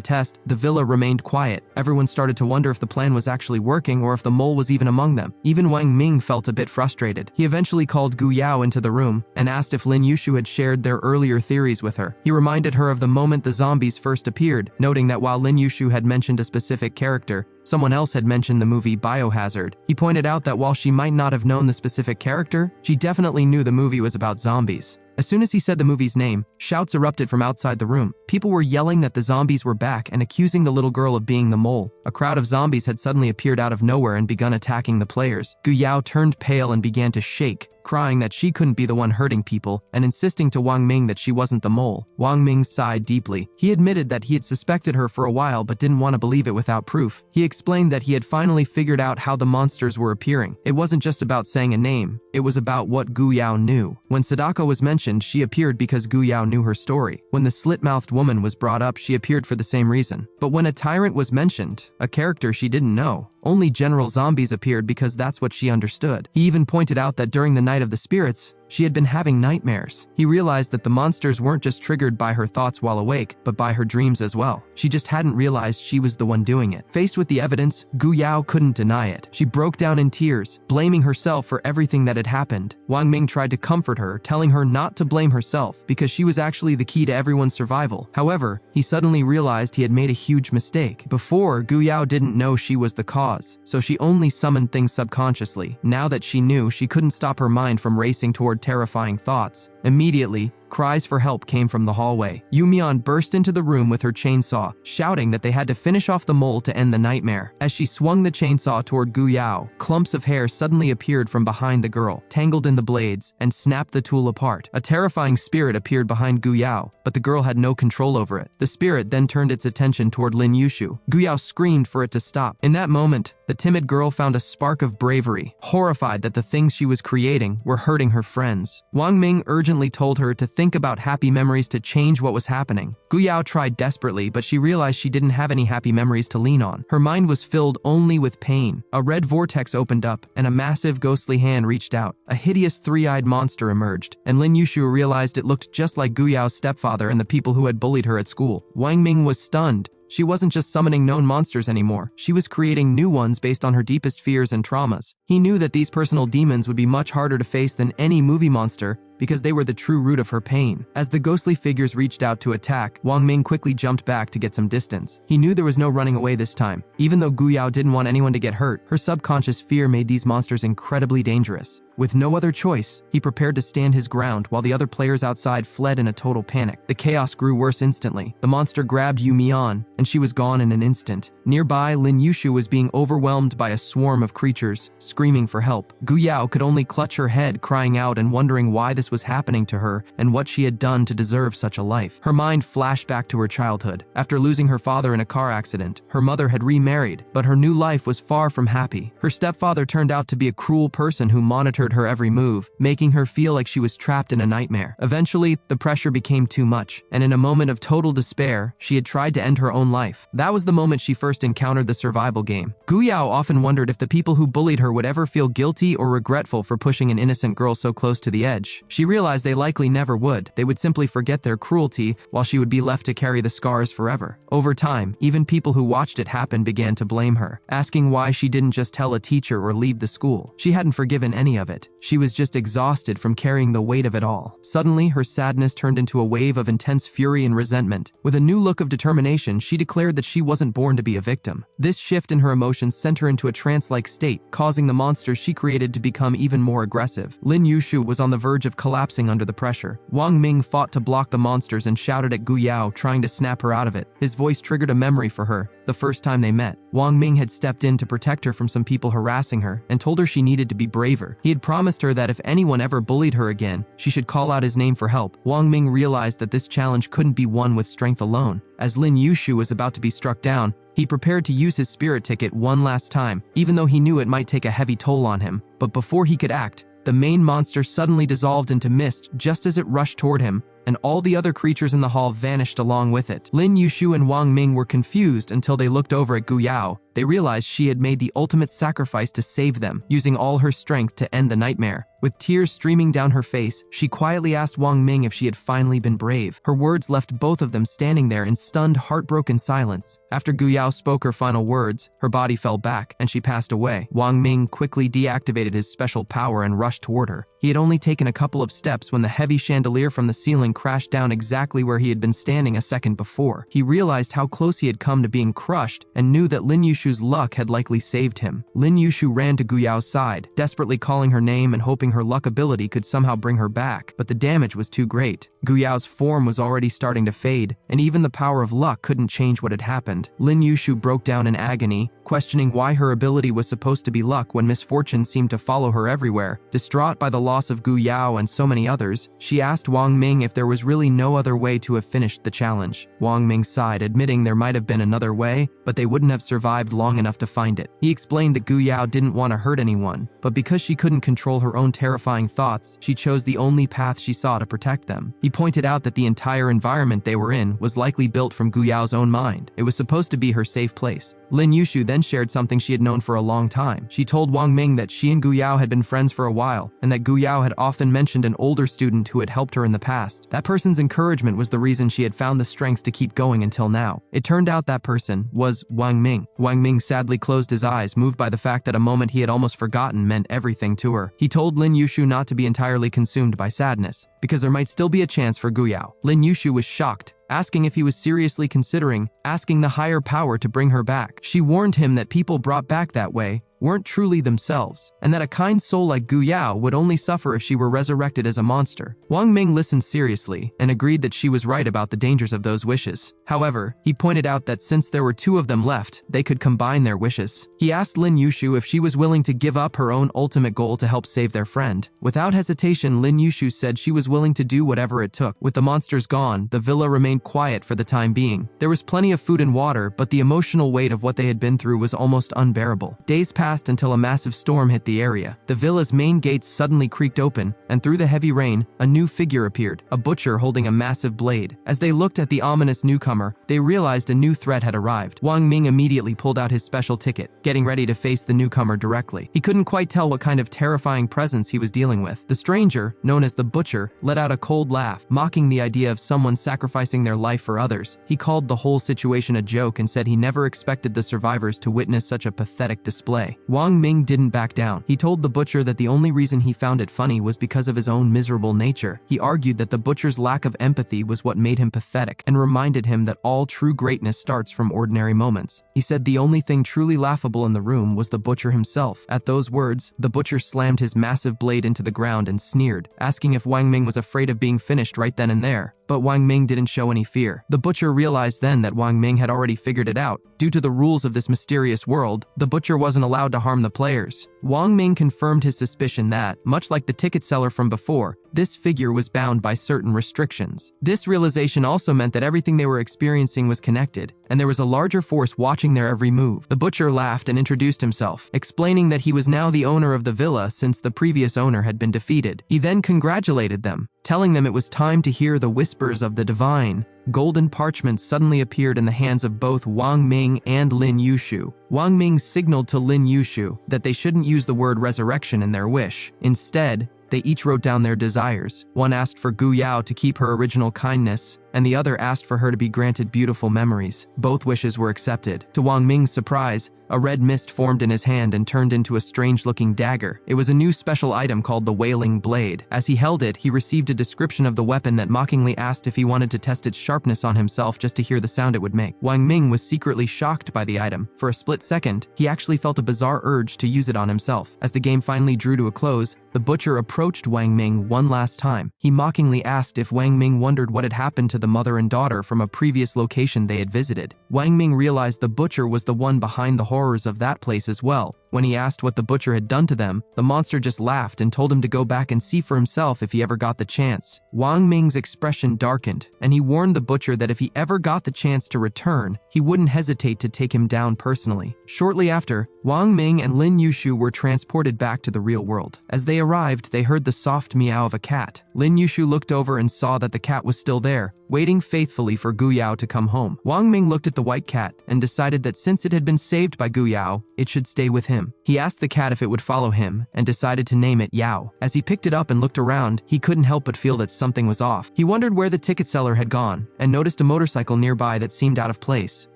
test, the villa remained quiet. Everyone started to wonder if the plan was actually working or if the mole was even among them. Even Wang Ming felt a bit frustrated. He eventually called Guyao into the room and asked if Lin Yushu had shared their earlier theories with her. He reminded her of the moment the zombies first appeared, noting that while Lin Yushu had mentioned a specific character, someone else had mentioned the movie Biohazard. He pointed out that while she might not have known the specific character, she definitely knew the movie was about zombies. As soon as he said the movie's name, shouts erupted from outside the room. People were yelling that the zombies were back and accusing the little girl of being the mole. A crowd of zombies had suddenly appeared out of nowhere and begun attacking the players. Guyao turned pale and began to shake, crying that she couldn't be the one hurting people and insisting to Wang Ming that she wasn't the mole. Wang Ming sighed deeply. He admitted that he had suspected her for a while but didn't want to believe it without proof. He explained that he had finally figured out how the monsters were appearing. It wasn't just about saying a name, it was about what Guyao knew. When Sadako was mentioned, she appeared because Guyao knew her story. When the slit-mouthed woman was brought up, she appeared for the same reason. But when a tyrant was mentioned, a character she didn't know, only general zombies appeared because that's what she understood. He even pointed out that during the Night of the Spirits, she had been having nightmares. He realized that the monsters weren't just triggered by her thoughts while awake, but by her dreams as well. She just hadn't realized she was the one doing it. Faced with the evidence, Guyao couldn't deny it. She broke down in tears, blaming herself for everything that had happened. Wang Ming tried to comfort her, telling her not to blame herself because she was actually the key to everyone's survival. However, he suddenly realized he had made a huge mistake. Before, Guyao didn't know she was the cause, so she only summoned things subconsciously. Now that she knew, she couldn't stop her mind from racing toward terrifying thoughts. Immediately, cries for help came from the hallway. Yu Mian burst into the room with her chainsaw, shouting that they had to finish off the mole to end the nightmare. As she swung the chainsaw toward Guyao, clumps of hair suddenly appeared from behind the girl, tangled in the blades, and snapped the tool apart. A terrifying spirit appeared behind Guyao, but the girl had no control over it. The spirit then turned its attention toward Lin Yushu. Guyao screamed for it to stop. In that moment, the timid girl found a spark of bravery, horrified that the things she was creating were hurting her friends. Wang Ming urgently told her to think think about happy memories to change what was happening. Gu Yao tried desperately, but she realized she didn't have any happy memories to lean on. Her mind was filled only with pain. A red vortex opened up, and a massive ghostly hand reached out. A hideous three-eyed monster emerged, and Lin Yushu realized it looked just like Gu Yao's stepfather and the people who had bullied her at school. Wang Ming was stunned. She wasn't just summoning known monsters anymore. She was creating new ones based on her deepest fears and traumas. He knew that these personal demons would be much harder to face than any movie monster because they were the true root of her pain. As the ghostly figures reached out to attack, Wang Ming quickly jumped back to get some distance. He knew there was no running away this time. Even though Gu Yao didn't want anyone to get hurt, her subconscious fear made these monsters incredibly dangerous. With no other choice, he prepared to stand his ground while the other players outside fled in a total panic. The chaos grew worse instantly. The monster grabbed Yu Mian, and she was gone in an instant. Nearby, Lin Yushu was being overwhelmed by a swarm of creatures, screaming for help. Gu Yao could only clutch her head, crying out and wondering why this was happening to her and what she had done to deserve such a life. Her mind flashed back to her childhood. After losing her father in a car accident, her mother had remarried, but her new life was far from happy. Her stepfather turned out to be a cruel person who monitored her every move, making her feel like she was trapped in a nightmare. Eventually, the pressure became too much, and in a moment of total despair, she had tried to end her own life. That was the moment she first encountered the survival game. Gu Yao often wondered if the people who bullied her would ever feel guilty or regretful for pushing an innocent girl so close to the edge. She realized they likely never would. They would simply forget their cruelty, while she would be left to carry the scars forever. Over time, even people who watched it happen began to blame her, asking why she didn't just tell a teacher or leave the school. She hadn't forgiven any of it. She was just exhausted from carrying the weight of it all. Suddenly, her sadness turned into a wave of intense fury and resentment. With a new look of determination, she declared that she wasn't born to be a victim. This shift in her emotions sent her into a trance-like state, causing the monsters she created to become even more aggressive. Lin Yushu was on the verge of collapsing under the pressure. Wang Ming fought to block the monsters and shouted at Gu Yao, trying to snap her out of it. His voice triggered a memory for her. The first time they met, Wang Ming had stepped in to protect her from some people harassing her and told her she needed to be braver. He had promised her that if anyone ever bullied her again, she should call out his name for help. Wang Ming realized that this challenge couldn't be won with strength alone. As Lin Yushu was about to be struck down, he prepared to use his spirit ticket one last time, even though he knew it might take a heavy toll on him. But before he could act, the main monster suddenly dissolved into mist just as it rushed toward him, and all the other creatures in the hall vanished along with it. Lin Yushu and Wang Ming were confused until they looked over at Gu Yao. They realized she had made the ultimate sacrifice to save them, using all her strength to end the nightmare. With tears streaming down her face, she quietly asked Wang Ming if she had finally been brave. Her words left both of them standing there in stunned, heartbroken silence. After Gu Yao spoke her final words, her body fell back, and she passed away. Wang Ming quickly deactivated his special power and rushed toward her. He had only taken a couple of steps when the heavy chandelier from the ceiling crashed down exactly where he had been standing a second before. He realized how close he had come to being crushed and knew that Lin Yushu's luck had likely saved him. Lin Yushu ran to Gu Yao's side, desperately calling her name and hoping her luck ability could somehow bring her back, but the damage was too great. Gu Yao's form was already starting to fade, and even the power of luck couldn't change what had happened. Lin Yushu broke down in agony, questioning why her ability was supposed to be luck when misfortune seemed to follow her everywhere. Distraught by the loss of Gu Yao and so many others, she asked Wang Ming if there was really no other way to have finished the challenge. Wang Ming sighed, admitting there might have been another way, but they wouldn't have survived long enough to find it. He explained that Gu Yao didn't want to hurt anyone, but because she couldn't control her own terrifying thoughts, she chose the only path she saw to protect them. He pointed out that the entire environment they were in was likely built from Gu Yao's own mind. It was supposed to be her safe place. Lin Yushu then shared something she had known for a long time. She told Wang Ming that she and Gu Yao had been friends for a while, and that Gu Yao had often mentioned an older student who had helped her in the past. That person's encouragement was the reason she had found the strength to keep going until now. It turned out that person was Wang Ming. Wang Ming sadly closed his eyes, moved by the fact that a moment he had almost forgotten meant everything to her. He told Lin Yushu not to be entirely consumed by sadness, because there might still be a chance for Gu Yao. Lin Yushu was shocked, asking if he was seriously considering asking the higher power to bring her back. She warned him that people brought back that way weren't truly themselves, and that a kind soul like Gu Yao would only suffer if she were resurrected as a monster. Wang Ming listened seriously and agreed that she was right about the dangers of those wishes. However, he pointed out that since there were two of them left, they could combine their wishes. He asked Lin Yushu if she was willing to give up her own ultimate goal to help save their friend. Without hesitation, Lin Yushu said she was willing to do whatever it took. With the monsters gone, the villa remained remained quiet for the time being. There was plenty of food and water, but the emotional weight of what they had been through was almost unbearable. Days passed until a massive storm hit the area. The villa's main gates suddenly creaked open, and through the heavy rain, a new figure appeared, a butcher holding a massive blade. As they looked at the ominous newcomer, they realized a new threat had arrived. Wang Ming immediately pulled out his special ticket, getting ready to face the newcomer directly. He couldn't quite tell what kind of terrifying presence he was dealing with. The stranger, known as the butcher, let out a cold laugh, mocking the idea of someone sacrificing their life for others. He called the whole situation a joke and said he never expected the survivors to witness such a pathetic display. Wang Ming didn't back down. He told the butcher that the only reason he found it funny was because of his own miserable nature. He argued that the butcher's lack of empathy was what made him pathetic and reminded him that all true greatness starts from ordinary moments. He said the only thing truly laughable in the room was the butcher himself. At those words, the butcher slammed his massive blade into the ground and sneered, asking if Wang Ming was afraid of being finished right then and there. But Wang Ming didn't show any fear. The butcher realized then that Wang Ming had already figured it out. Due to the rules of this mysterious world, the butcher wasn't allowed to harm the players. Wang Ming confirmed his suspicion that, much like the ticket seller from before, this figure was bound by certain restrictions. This realization also meant that everything they were experiencing was connected, and there was a larger force watching their every move. The butcher laughed and introduced himself, explaining that he was now the owner of the villa since the previous owner had been defeated. He then congratulated them, telling them it was time to hear the whispers of the divine. Golden parchment suddenly appeared in the hands of both Wang Ming and Lin Yushu. Wang Ming signaled to Lin Yushu that they shouldn't use the word resurrection in their wish. Instead, they each wrote down their desires. One asked for Gu Yao to keep her original kindness, and the other asked for her to be granted beautiful memories. Both wishes were accepted. To Wang Ming's surprise, a red mist formed in his hand and turned into a strange-looking dagger. It was a new special item called the Wailing Blade. As he held it, he received a description of the weapon that mockingly asked if he wanted to test its sharpness on himself just to hear the sound it would make. Wang Ming was secretly shocked by the item. For a split second, he actually felt a bizarre urge to use it on himself. As the game finally drew to a close, the butcher approached Wang Ming one last time. He mockingly asked if Wang Ming wondered what had happened to the mother and daughter from a previous location they had visited. Wang Ming realized the butcher was the one behind the horrors of that place as well. When he asked what the butcher had done to them, the monster just laughed and told him to go back and see for himself if he ever got the chance. Wang Ming's expression darkened, and he warned the butcher that if he ever got the chance to return, he wouldn't hesitate to take him down personally. Shortly after, Wang Ming and Lin Yushu were transported back to the real world. As they arrived, they heard the soft meow of a cat. Lin Yushu looked over and saw that the cat was still there, waiting faithfully for Gu Yao to come home. Wang Ming looked at the white cat and decided that since it had been saved by Gu Yao, it should stay with him. He asked the cat if it would follow him and decided to name it Yao. As he picked it up and looked around, he couldn't help but feel that something was off. He wondered where the ticket seller had gone and noticed a motorcycle nearby that seemed out of place.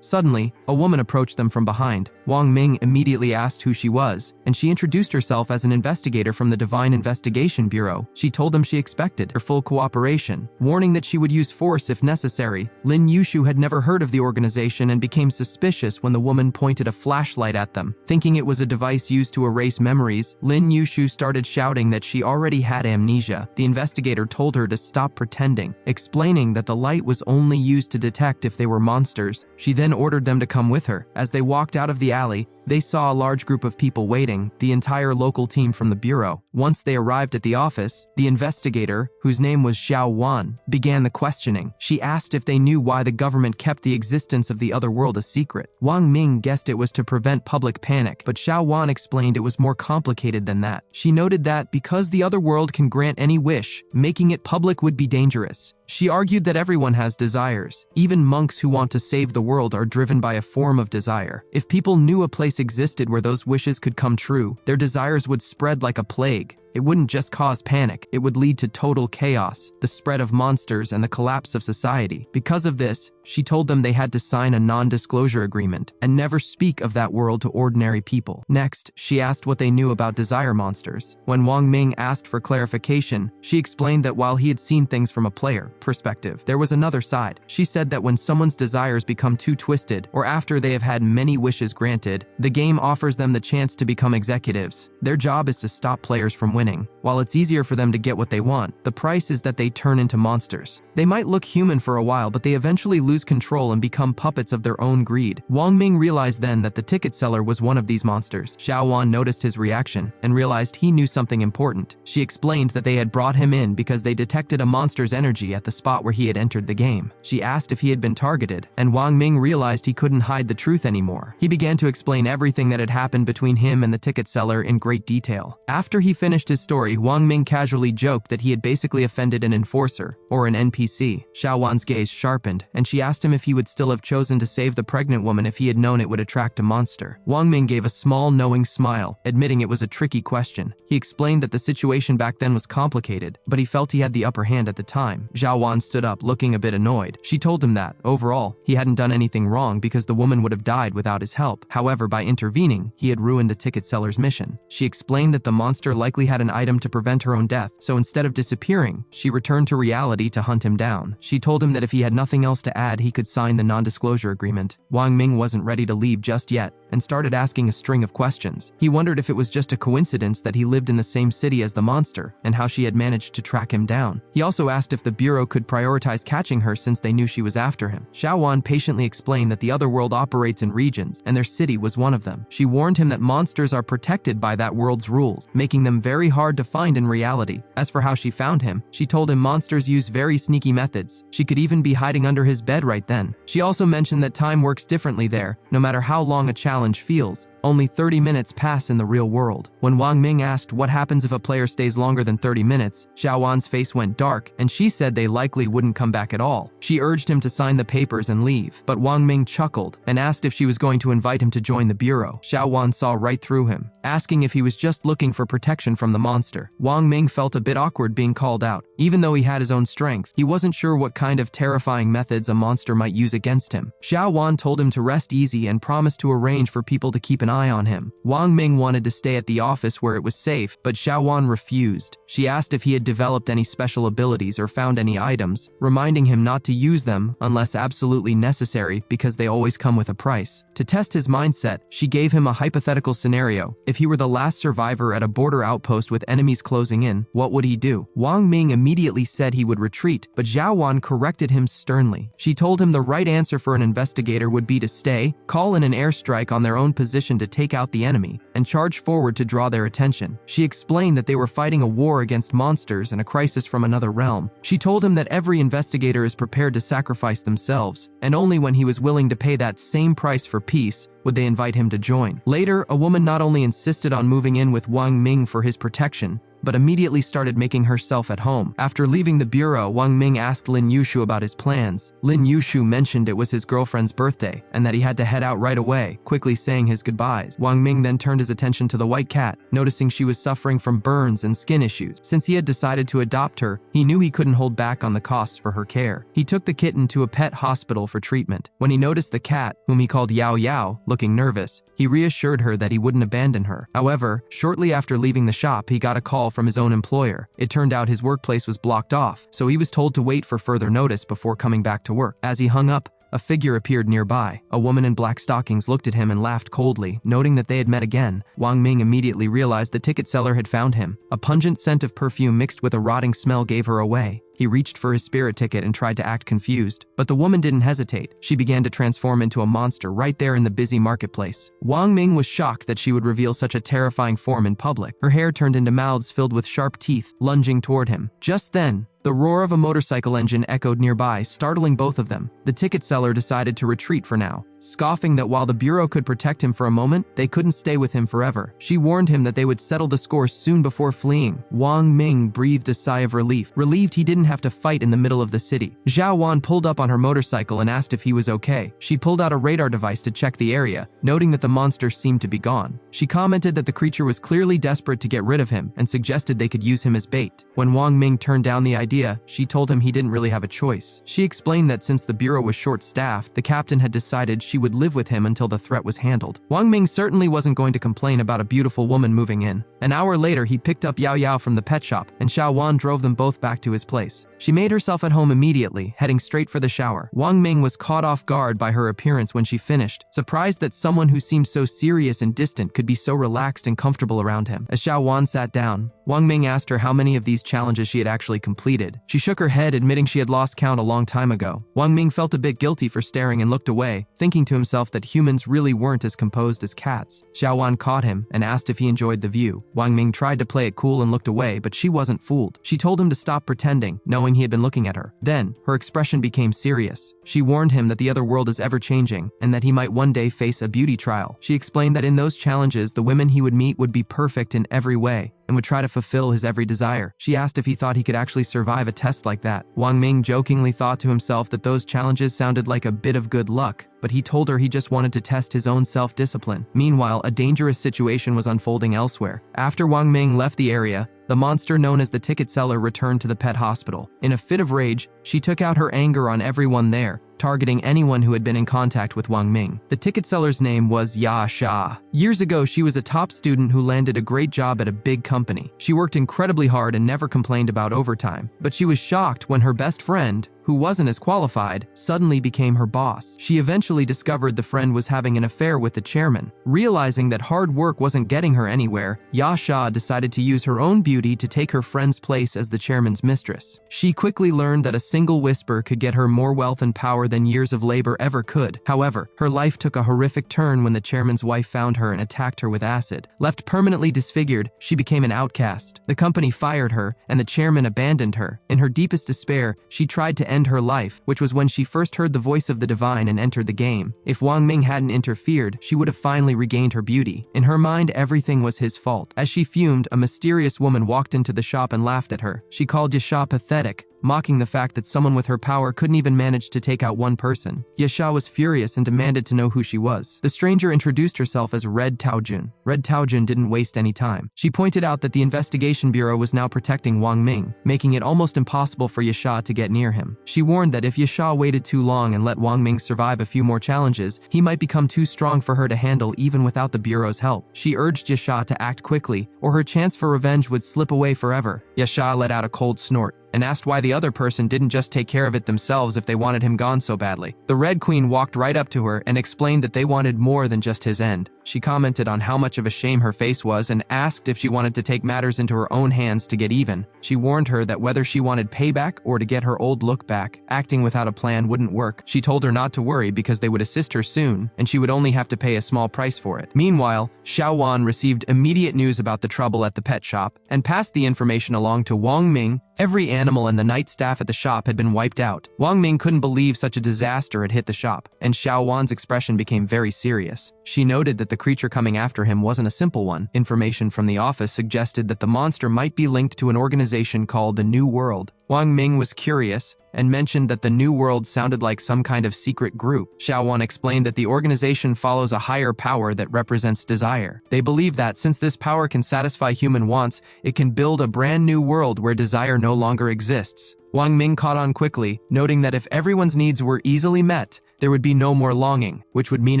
Suddenly, a woman approached them from behind. Wang Ming immediately asked who she was, and she introduced herself as an investigator from the Divine Investigation Bureau. She told them she expected her full cooperation, warning that she would use force if necessary. Lin Yushu had never heard of the organization and became suspicious when the woman pointed a flashlight at them. Thinking it was a device used to erase memories, Lin Yushu started shouting that she already had amnesia. The investigator told her to stop pretending, explaining that the light was only used to detect if they were monsters. She then ordered them to come with her. As they walked out of the alley, they saw a large group of people waiting, the entire local team from the bureau. Once they arrived at the office, the investigator, whose name was Xiao Wan, began the questioning. She asked if they knew why the government kept the existence of the other world a secret. Wang Ming guessed it was to prevent public panic, but Xiao Wan explained it was more complicated than that. She noted that because the other world can grant any wish, making it public would be dangerous. She argued that everyone has desires. Even monks who want to save the world are driven by a form of desire. If people knew a place existed where those wishes could come true, their desires would spread like a plague. It wouldn't just cause panic, it would lead to total chaos, the spread of monsters, and the collapse of society. Because of this, she told them they had to sign a non-disclosure agreement and never speak of that world to ordinary people. Next, she asked what they knew about desire monsters. When Wang Ming asked for clarification, she explained that while he had seen things from a player perspective, there was another side. She said that when someone's desires become too twisted, or after they have had many wishes granted, The game offers them the chance to become executives. Their job is to stop players from winning. While it's easier for them to get what they want, the price is that they turn into monsters. They might look human for a while, but they eventually lose control and become puppets of their own greed. Wang Ming realized then that the ticket seller was one of these monsters. Xiao Wan noticed his reaction and realized he knew something important. She explained that they had brought him in because they detected a monster's energy at the spot where he had entered the game. She asked if he had been targeted, and Wang Ming realized he couldn't hide the truth anymore. He began to explain everything that had happened between him and the ticket seller in great detail. After he finished his story, Wang Ming casually joked that he had basically offended an enforcer, or an NPC. Xiao Wan's gaze sharpened, and she asked him if he would still have chosen to save the pregnant woman if he had known it would attract a monster. Wang Ming gave a small, knowing smile, admitting it was a tricky question. He explained that the situation back then was complicated, but he felt he had the upper hand at the time. Xiao Wan stood up, looking a bit annoyed. She told him that, overall, he hadn't done anything wrong because the woman would have died without his help. However, by intervening, he had ruined the ticket seller's mission. She explained that the monster likely had an item to prevent her own death, so instead of disappearing, she returned to reality to hunt him down. She told him that if he had nothing else to add, he could sign the non-disclosure agreement. Wang Ming wasn't ready to leave just yet, and started asking a string of questions. He wondered if it was just a coincidence that he lived in the same city as the monster, and how she had managed to track him down. He also asked if the Bureau could prioritize catching her since they knew she was after him. Xiao Wan patiently explained that the other world operates in regions, and their city was one of them. She warned him that monsters are protected by that world's rules, making them very hard to find in reality. As for how she found him, she told him monsters use very sneaky methods. She could even be hiding under his bed right then. She also mentioned that time works differently there, no matter how long a challenge feels. Only 30 minutes pass in the real world. When Wang Ming asked what happens if a player stays longer than 30 minutes, Xiao Wan's face went dark, and she said they likely wouldn't come back at all. She urged him to sign the papers and leave, but Wang Ming chuckled and asked if she was going to invite him to join the Bureau. Xiao Wan saw right through him, asking if he was just looking for protection from the monster. Wang Ming felt a bit awkward being called out. Even though he had his own strength, he wasn't sure what kind of terrifying methods a monster might use against him. Xiao Wan told him to rest easy and promised to arrange for people to keep an eye on him. Wang Ming wanted to stay at the office where it was safe, but Xiao Wan refused. She asked if he had developed any special abilities or found any items, reminding him not to use them unless absolutely necessary because they always come with a price. To test his mindset, she gave him a hypothetical scenario. If he were the last survivor at a border outpost with enemies closing in, what would he do? Wang Ming immediately said he would retreat, but Xiao Wan corrected him sternly. She told him the right answer for an investigator would be to stay, call in an airstrike on their own position to take out the enemy, and charge forward to draw their attention. She explained that they were fighting a war against monsters and a crisis from another realm. She told him that every investigator is prepared to sacrifice themselves, and only when he was willing to pay that same price for peace would they invite him to join. Later, a woman not only insisted on moving in with Wang Ming for his protection, but immediately started making herself at home. After leaving the bureau, Wang Ming asked Lin Yushu about his plans. Lin Yushu mentioned it was his girlfriend's birthday and that he had to head out right away, quickly saying his goodbyes. Wang Ming then turned his attention to the white cat, noticing she was suffering from burns and skin issues. Since he had decided to adopt her, he knew he couldn't hold back on the costs for her care. He took the kitten to a pet hospital for treatment. When he noticed the cat, whom he called Yao Yao, looking nervous, he reassured her that he wouldn't abandon her. However, shortly after leaving the shop, he got a call from his own employer. It turned out his workplace was blocked off, so he was told to wait for further notice before coming back to work. As he hung up, a figure appeared nearby. A woman in black stockings looked at him and laughed coldly, noting that they had met again. Wang Ming immediately realized the ticket seller had found him. A pungent scent of perfume mixed with a rotting smell gave her away. He reached for his spirit ticket and tried to act confused, but the woman didn't hesitate. She began to transform into a monster right there in the busy marketplace. Wang Ming was shocked that she would reveal such a terrifying form in public. Her hair turned into mouths filled with sharp teeth, lunging toward him. Just then, the roar of a motorcycle engine echoed nearby, startling both of them. The ticket seller decided to retreat for now, scoffing that while the bureau could protect him for a moment, they couldn't stay with him forever. She warned him that they would settle the score soon before fleeing. Wang Ming breathed a sigh of relief, relieved he didn't have to fight in the middle of the city. Xiao Wan pulled up on her motorcycle and asked if he was okay. She pulled out a radar device to check the area, noting that the monster seemed to be gone. She commented that the creature was clearly desperate to get rid of him and suggested they could use him as bait. When Wang Ming turned down the idea, she told him he didn't really have a choice. She explained that since the bureau was short-staffed, the captain had decided she would live with him until the threat was handled. Wang Ming certainly wasn't going to complain about a beautiful woman moving in. An hour later, he picked up Yao Yao from the pet shop, and Xiao Wan drove them both back to his place. place. She made herself at home immediately, heading straight for the shower. Wang Ming was caught off guard by her appearance when she finished, surprised that someone who seemed so serious and distant could be so relaxed and comfortable around him. As Xiao Wan sat down, Wang Ming asked her how many of these challenges she had actually completed. She shook her head, admitting she had lost count a long time ago. Wang Ming felt a bit guilty for staring and looked away, thinking to himself that humans really weren't as composed as cats. Xiao Wan caught him and asked if he enjoyed the view. Wang Ming tried to play it cool and looked away, but she wasn't fooled. She told him to stop pretending, knowing he had been looking at her. Then, her expression became serious. She warned him that the other world is ever-changing and that he might one day face a beauty trial. She explained that in those challenges, the women he would meet would be perfect in every way and would try to fulfill his every desire. She asked if he thought he could actually survive a test like that. Wang Ming jokingly thought to himself that those challenges sounded like a bit of good luck, but he told her he just wanted to test his own self-discipline. Meanwhile, a dangerous situation was unfolding elsewhere. After Wang Ming left the area, the monster known as the ticket seller returned to the pet hospital. In a fit of rage, she took out her anger on everyone there, targeting anyone who had been in contact with Wang Ming. The ticket seller's name was Ya Sha. Years ago, she was a top student who landed a great job at a big company. She worked incredibly hard and never complained about overtime, but she was shocked when her best friend, who wasn't as qualified, suddenly became her boss. She eventually discovered the friend was having an affair with the chairman. Realizing that hard work wasn't getting her anywhere, Ya Sha decided to use her own beauty to take her friend's place as the chairman's mistress. She quickly learned that a single whisper could get her more wealth and power than years of labor ever could. However, her life took a horrific turn when the chairman's wife found her and attacked her with acid. Left permanently disfigured, she became an outcast. The company fired her, and the chairman abandoned her. In her deepest despair, she tried to end her life, which was when she first heard the voice of the divine and entered the game. If Wang Ming hadn't interfered, she would have finally regained her beauty. In her mind, everything was his fault. As she fumed, a mysterious woman walked into the shop and laughed at her. She called Yasha pathetic, mocking the fact that someone with her power couldn't even manage to take out one person. Yasha was furious and demanded to know who she was. The stranger introduced herself as Red Taojun. Red Taojun didn't waste any time. She pointed out that the investigation bureau was now protecting Wang Ming, making it almost impossible for Yasha to get near him. She warned that if Yasha waited too long and let Wang Ming survive a few more challenges, he might become too strong for her to handle even without the bureau's help. She urged Yasha to act quickly, or her chance for revenge would slip away forever. Yasha let out a cold snort and asked why the other person didn't just take care of it themselves if they wanted him gone so badly. The Red Queen walked right up to her and explained that they wanted more than just his end. She commented on how much of a shame her face was and asked if she wanted to take matters into her own hands to get even. She warned her that whether she wanted payback or to get her old look back, acting without a plan wouldn't work. She told her not to worry because they would assist her soon, and she would only have to pay a small price for it. Meanwhile, Xiao Wan received immediate news about the trouble at the pet shop and passed the information along to Wang Ming. Every animal and the night staff at the shop had been wiped out. Wang Ming couldn't believe such a disaster had hit the shop, and Xiao Wan's expression became very serious. She noted that the creature coming after him wasn't a simple one. Information from the office suggested that the monster might be linked to an organization called the New World. Wang Ming was curious and mentioned that the New World sounded like some kind of secret group. Xiao Wan explained that the organization follows a higher power that represents desire. They believe that since this power can satisfy human wants, it can build a brand new world where desire no longer exists. Wang Ming caught on quickly, noting that if everyone's needs were easily met, there would be no more longing, which would mean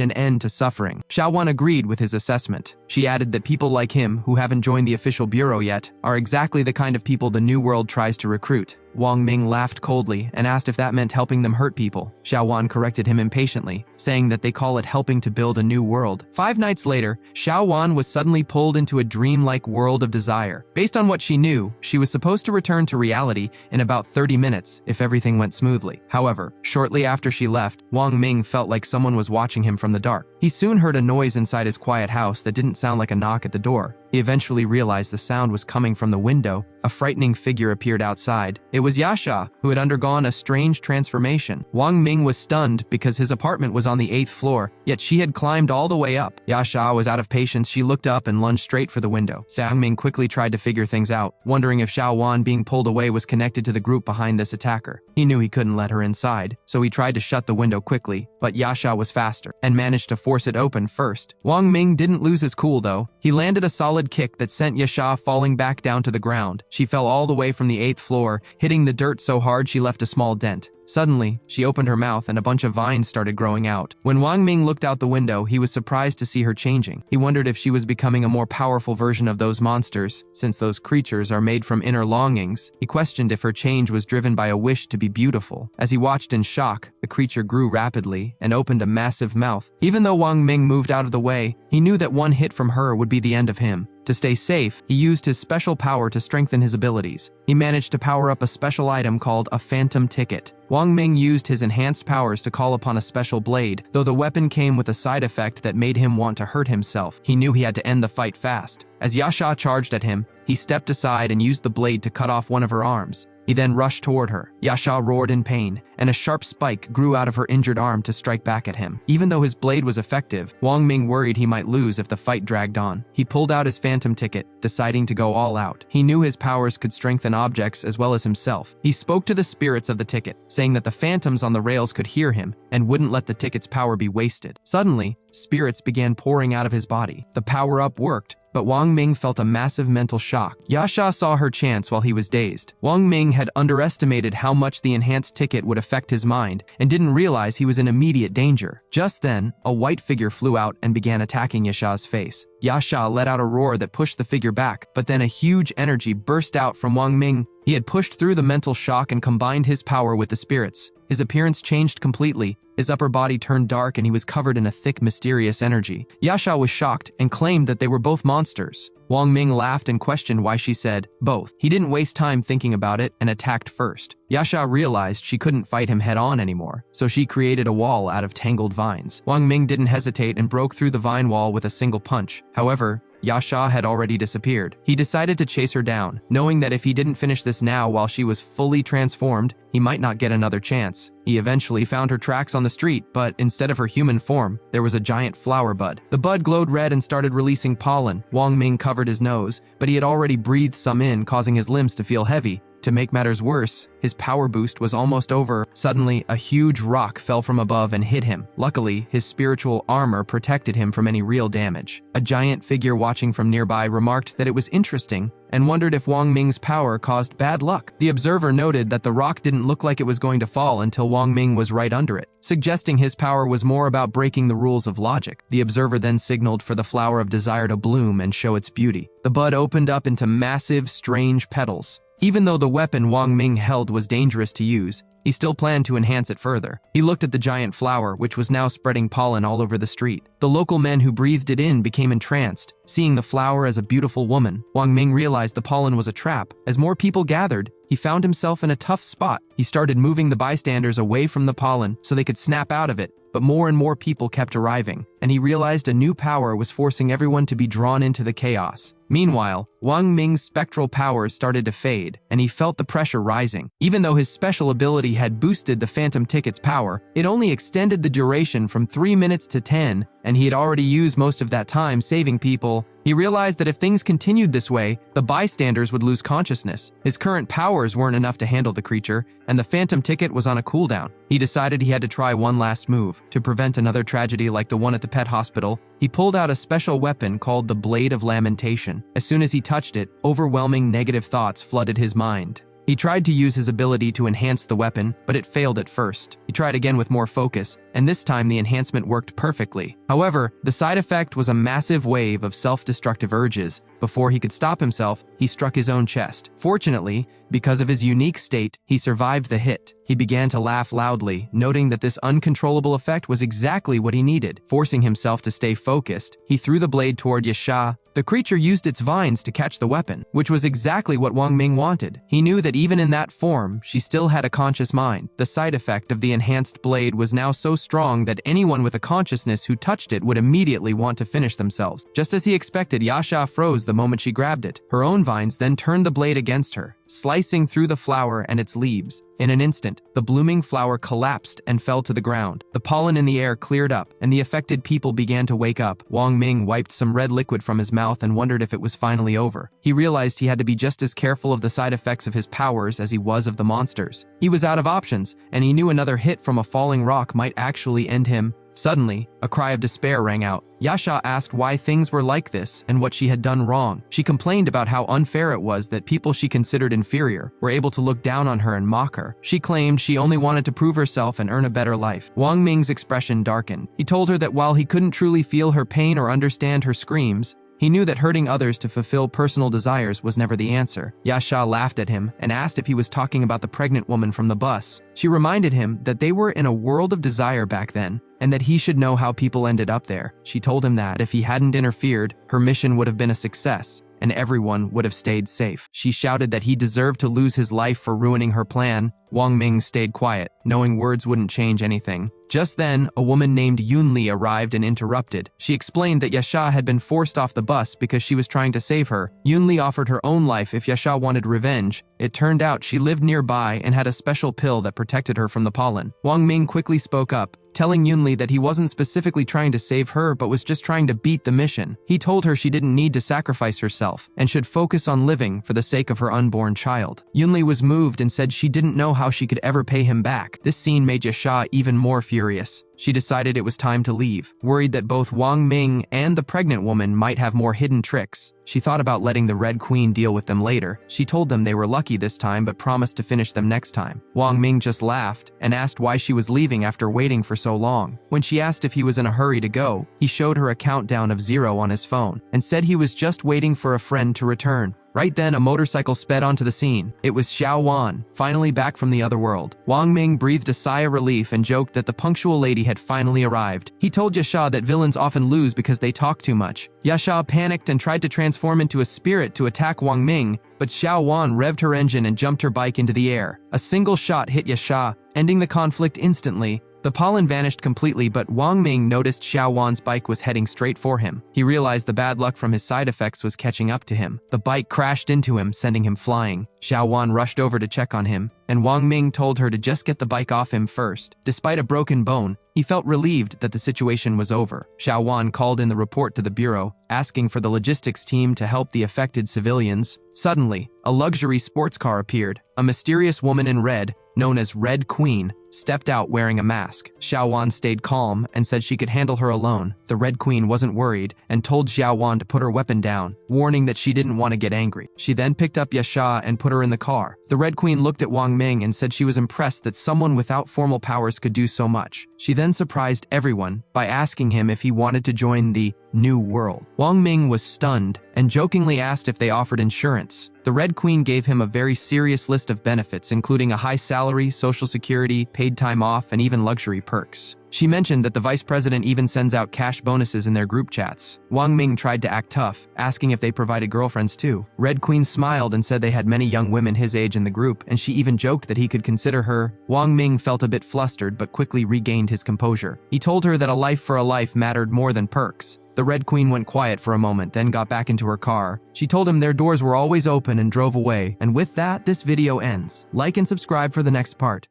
an end to suffering. Xiao Wan agreed with his assessment. She added that people like him, who haven't joined the official bureau yet, are exactly the kind of people the New World tries to recruit. Wang Ming laughed coldly and asked if that meant helping them hurt people. Xiao Wan corrected him impatiently, saying that they call it helping to build a new world. 5 nights later, Xiao Wan was suddenly pulled into a dreamlike world of desire. Based on what she knew, she was supposed to return to reality in about 30 minutes if everything went smoothly. However, shortly after she left, Wang Ming felt like someone was watching him from the dark. He soon heard a noise inside his quiet house that didn't sound like a knock at the door. He eventually realized the sound was coming from the window. A frightening figure appeared outside. It was Yasha, who had undergone a strange transformation. Wang Ming was stunned because his apartment was on the 8th floor, yet she had climbed all the way up. Yasha was out of patience. She looked up and lunged straight for the window. Wang Ming quickly tried to figure things out, wondering if Xiao Wan being pulled away was connected to the group behind this attacker. He knew he couldn't let her inside, so he tried to shut the window quickly, but Yasha was faster and managed to force it open first. Wang Ming didn't lose his cool though. He landed a solid kick that sent Yasha falling back down to the ground. She fell all the way from the 8th floor, hitting the dirt so hard she left a small dent. Suddenly, she opened her mouth and a bunch of vines started growing out. When Wang Ming looked out the window, he was surprised to see her changing. He wondered if she was becoming a more powerful version of those monsters, since those creatures are made from inner longings. He questioned if her change was driven by a wish to be beautiful. As he watched in shock, the creature grew rapidly and opened a massive mouth. Even though Wang Ming moved out of the way, he knew that one hit from her would be the end of him. To stay safe, he used his special power to strengthen his abilities. He managed to power up a special item called a phantom ticket. Wang Ming used his enhanced powers to call upon a special blade, though the weapon came with a side effect that made him want to hurt himself. He knew he had to end the fight fast. As Yasha charged at him, he stepped aside and used the blade to cut off one of her arms. He then rushed toward her. Yasha roared in pain, and a sharp spike grew out of her injured arm to strike back at him. Even though his blade was effective, Wang Ming worried he might lose if the fight dragged on. He pulled out his phantom ticket, deciding to go all out. He knew his powers could strengthen objects as well as himself. He spoke to the spirits of the ticket, saying that the phantoms on the rails could hear him and wouldn't let the ticket's power be wasted. Suddenly, spirits began pouring out of his body. The power-up worked, but Wang Ming felt a massive mental shock. Yasha saw her chance while he was dazed. Wang Ming had underestimated how much the enhanced ticket would affect his mind and didn't realize he was in immediate danger. Just then, a white figure flew out and began attacking Yasha's face. Yasha let out a roar that pushed the figure back, but then a huge energy burst out from Wang Ming. He had pushed through the mental shock and combined his power with the spirits. His appearance changed completely. His upper body turned dark and he was covered in a thick, mysterious energy. Yasha was shocked and claimed that they were both monsters. Wang Ming laughed and questioned why she said both. He didn't waste time thinking about it and attacked first. Yasha realized she couldn't fight him head-on anymore, so she created a wall out of tangled vines. Wang Ming didn't hesitate and broke through the vine wall with a single punch. However, Yasha had already disappeared. He decided to chase her down, knowing that if he didn't finish this now while she was fully transformed, he might not get another chance. He eventually found her tracks on the street, but instead of her human form, there was a giant flower bud. The bud glowed red and started releasing pollen. Wang Ming covered his nose, but he had already breathed some in, causing his limbs to feel heavy. To make matters worse, his power boost was almost over. Suddenly, a huge rock fell from above and hit him. Luckily, his spiritual armor protected him from any real damage. A giant figure watching from nearby remarked that it was interesting and wondered if Wang Ming's power caused bad luck. The observer noted that the rock didn't look like it was going to fall until Wang Ming was right under it, suggesting his power was more about breaking the rules of logic. The observer then signaled for the flower of desire to bloom and show its beauty. The bud opened up into massive, strange petals. Even though the weapon Wang Ming held was dangerous to use, he still planned to enhance it further. He looked at the giant flower, which was now spreading pollen all over the street. The local men who breathed it in became entranced, seeing the flower as a beautiful woman. Wang Ming realized the pollen was a trap. As more people gathered, he found himself in a tough spot. He started moving the bystanders away from the pollen so they could snap out of it, but more and more people kept arriving, and he realized a new power was forcing everyone to be drawn into the chaos. Meanwhile, Wang Ming's spectral powers started to fade, and he felt the pressure rising. Even though his special ability had boosted the phantom ticket's power, it only extended the duration from 3 minutes to 10, and he had already used most of that time saving people. He realized that if things continued this way, the bystanders would lose consciousness. His current powers weren't enough to handle the creature, and the phantom ticket was on a cooldown. He decided he had to try one last move. To prevent another tragedy like the one at the pet hospital, he pulled out a special weapon called the Blade of Lamentation. As soon as he touched it, overwhelming negative thoughts flooded his mind. He tried to use his ability to enhance the weapon, but it failed at first. He tried again with more focus, and this time the enhancement worked perfectly. However, the side effect was a massive wave of self-destructive urges. Before he could stop himself, he struck his own chest. Fortunately, because of his unique state, he survived the hit. He began to laugh loudly, noting that this uncontrollable effect was exactly what he needed. Forcing himself to stay focused, he threw the blade toward Yasha. The creature used its vines to catch the weapon, which was exactly what Wang Ming wanted. He knew that even in that form, she still had a conscious mind. The side effect of the enhanced blade was now so strong that anyone with a consciousness who touched it would immediately want to finish themselves. Just as he expected, Yasha froze the moment she grabbed it. Her own vines then turned the blade against her, slicing through the flower and its leaves. In an instant, the blooming flower collapsed and fell to the ground. The pollen in the air cleared up, and the affected people began to wake up. Wang Ming wiped some red liquid from his mouth and wondered if it was finally over. He realized he had to be just as careful of the side effects of his powers as he was of the monsters. He was out of options, and he knew another hit from a falling rock might actually end him. Suddenly, a cry of despair rang out. Yasha asked why things were like this and what she had done wrong. She complained about how unfair it was that people she considered inferior were able to look down on her and mock her. She claimed she only wanted to prove herself and earn a better life. Wang Ming's expression darkened. He told her that while he couldn't truly feel her pain or understand her screams, he knew that hurting others to fulfill personal desires was never the answer. Yasha laughed at him and asked if he was talking about the pregnant woman from the bus. She reminded him that they were in a world of desire back then, and that he should know how people ended up there. She told him that if he hadn't interfered, her mission would have been a success, and everyone would have stayed safe. She shouted that he deserved to lose his life for ruining her plan. Wang Ming stayed quiet, knowing words wouldn't change anything. Just then, a woman named Yunli arrived and interrupted. She explained that Yasha had been forced off the bus because she was trying to save her. Yunli offered her own life if Yasha wanted revenge. It turned out she lived nearby and had a special pill that protected her from the pollen. Wang Ming quickly spoke up, telling Yunli that he wasn't specifically trying to save her but was just trying to beat the mission. He told her she didn't need to sacrifice herself and should focus on living for the sake of her unborn child. Yunli was moved and said she didn't know how she could ever pay him back. This scene made Yasha even more furious. She decided it was time to leave. Worried that both Wang Ming and the pregnant woman might have more hidden tricks, she thought about letting the Red Queen deal with them later. She told them they were lucky this time but promised to finish them next time. Wang Ming just laughed and asked why she was leaving after waiting for so long. When she asked if he was in a hurry to go, he showed her a countdown of 0 on his phone and said he was just waiting for a friend to return. Right then, a motorcycle sped onto the scene. It was Xiao Wan, finally back from the other world. Wang Ming breathed a sigh of relief and joked that the punctual lady had finally arrived. He told Yasha that villains often lose because they talk too much. Yasha panicked and tried to transform into a spirit to attack Wang Ming, but Xiao Wan revved her engine and jumped her bike into the air. A single shot hit Yasha, ending the conflict instantly. The pollen vanished completely, but Wang Ming noticed Xiao Wan's bike was heading straight for him. He realized the bad luck from his side effects was catching up to him. The bike crashed into him, sending him flying. Xiao Wan rushed over to check on him, and Wang Ming told her to just get the bike off him first. Despite a broken bone, he felt relieved that the situation was over. Xiao Wan called in the report to the bureau, asking for the logistics team to help the affected civilians. Suddenly, a luxury sports car appeared. A mysterious woman in red, known as Red Queen, stepped out wearing a mask. Xiao Wan stayed calm and said she could handle her alone. The Red Queen wasn't worried and told Xiao Wan to put her weapon down, warning that she didn't want to get angry. She then picked up Yasha and put her in the car. The Red Queen looked at Wang Ming and said she was impressed that someone without formal powers could do so much. She then surprised everyone by asking him if he wanted to join the New World. Wang Ming was stunned and jokingly asked if they offered insurance. The Red Queen gave him a very serious list of benefits, including a high salary, social security, paid time off, and even luxury perks. She mentioned that the vice president even sends out cash bonuses in their group chats. Wang Ming tried to act tough, asking if they provided girlfriends too. Red Queen smiled and said they had many young women his age in the group, and she even joked that he could consider her. Wang Ming felt a bit flustered but quickly regained his composure. He told her that a life for a life mattered more than perks. The Red Queen went quiet for a moment, then got back into her car. She told him their doors were always open and drove away. And with that, this video ends. Like and subscribe for the next part.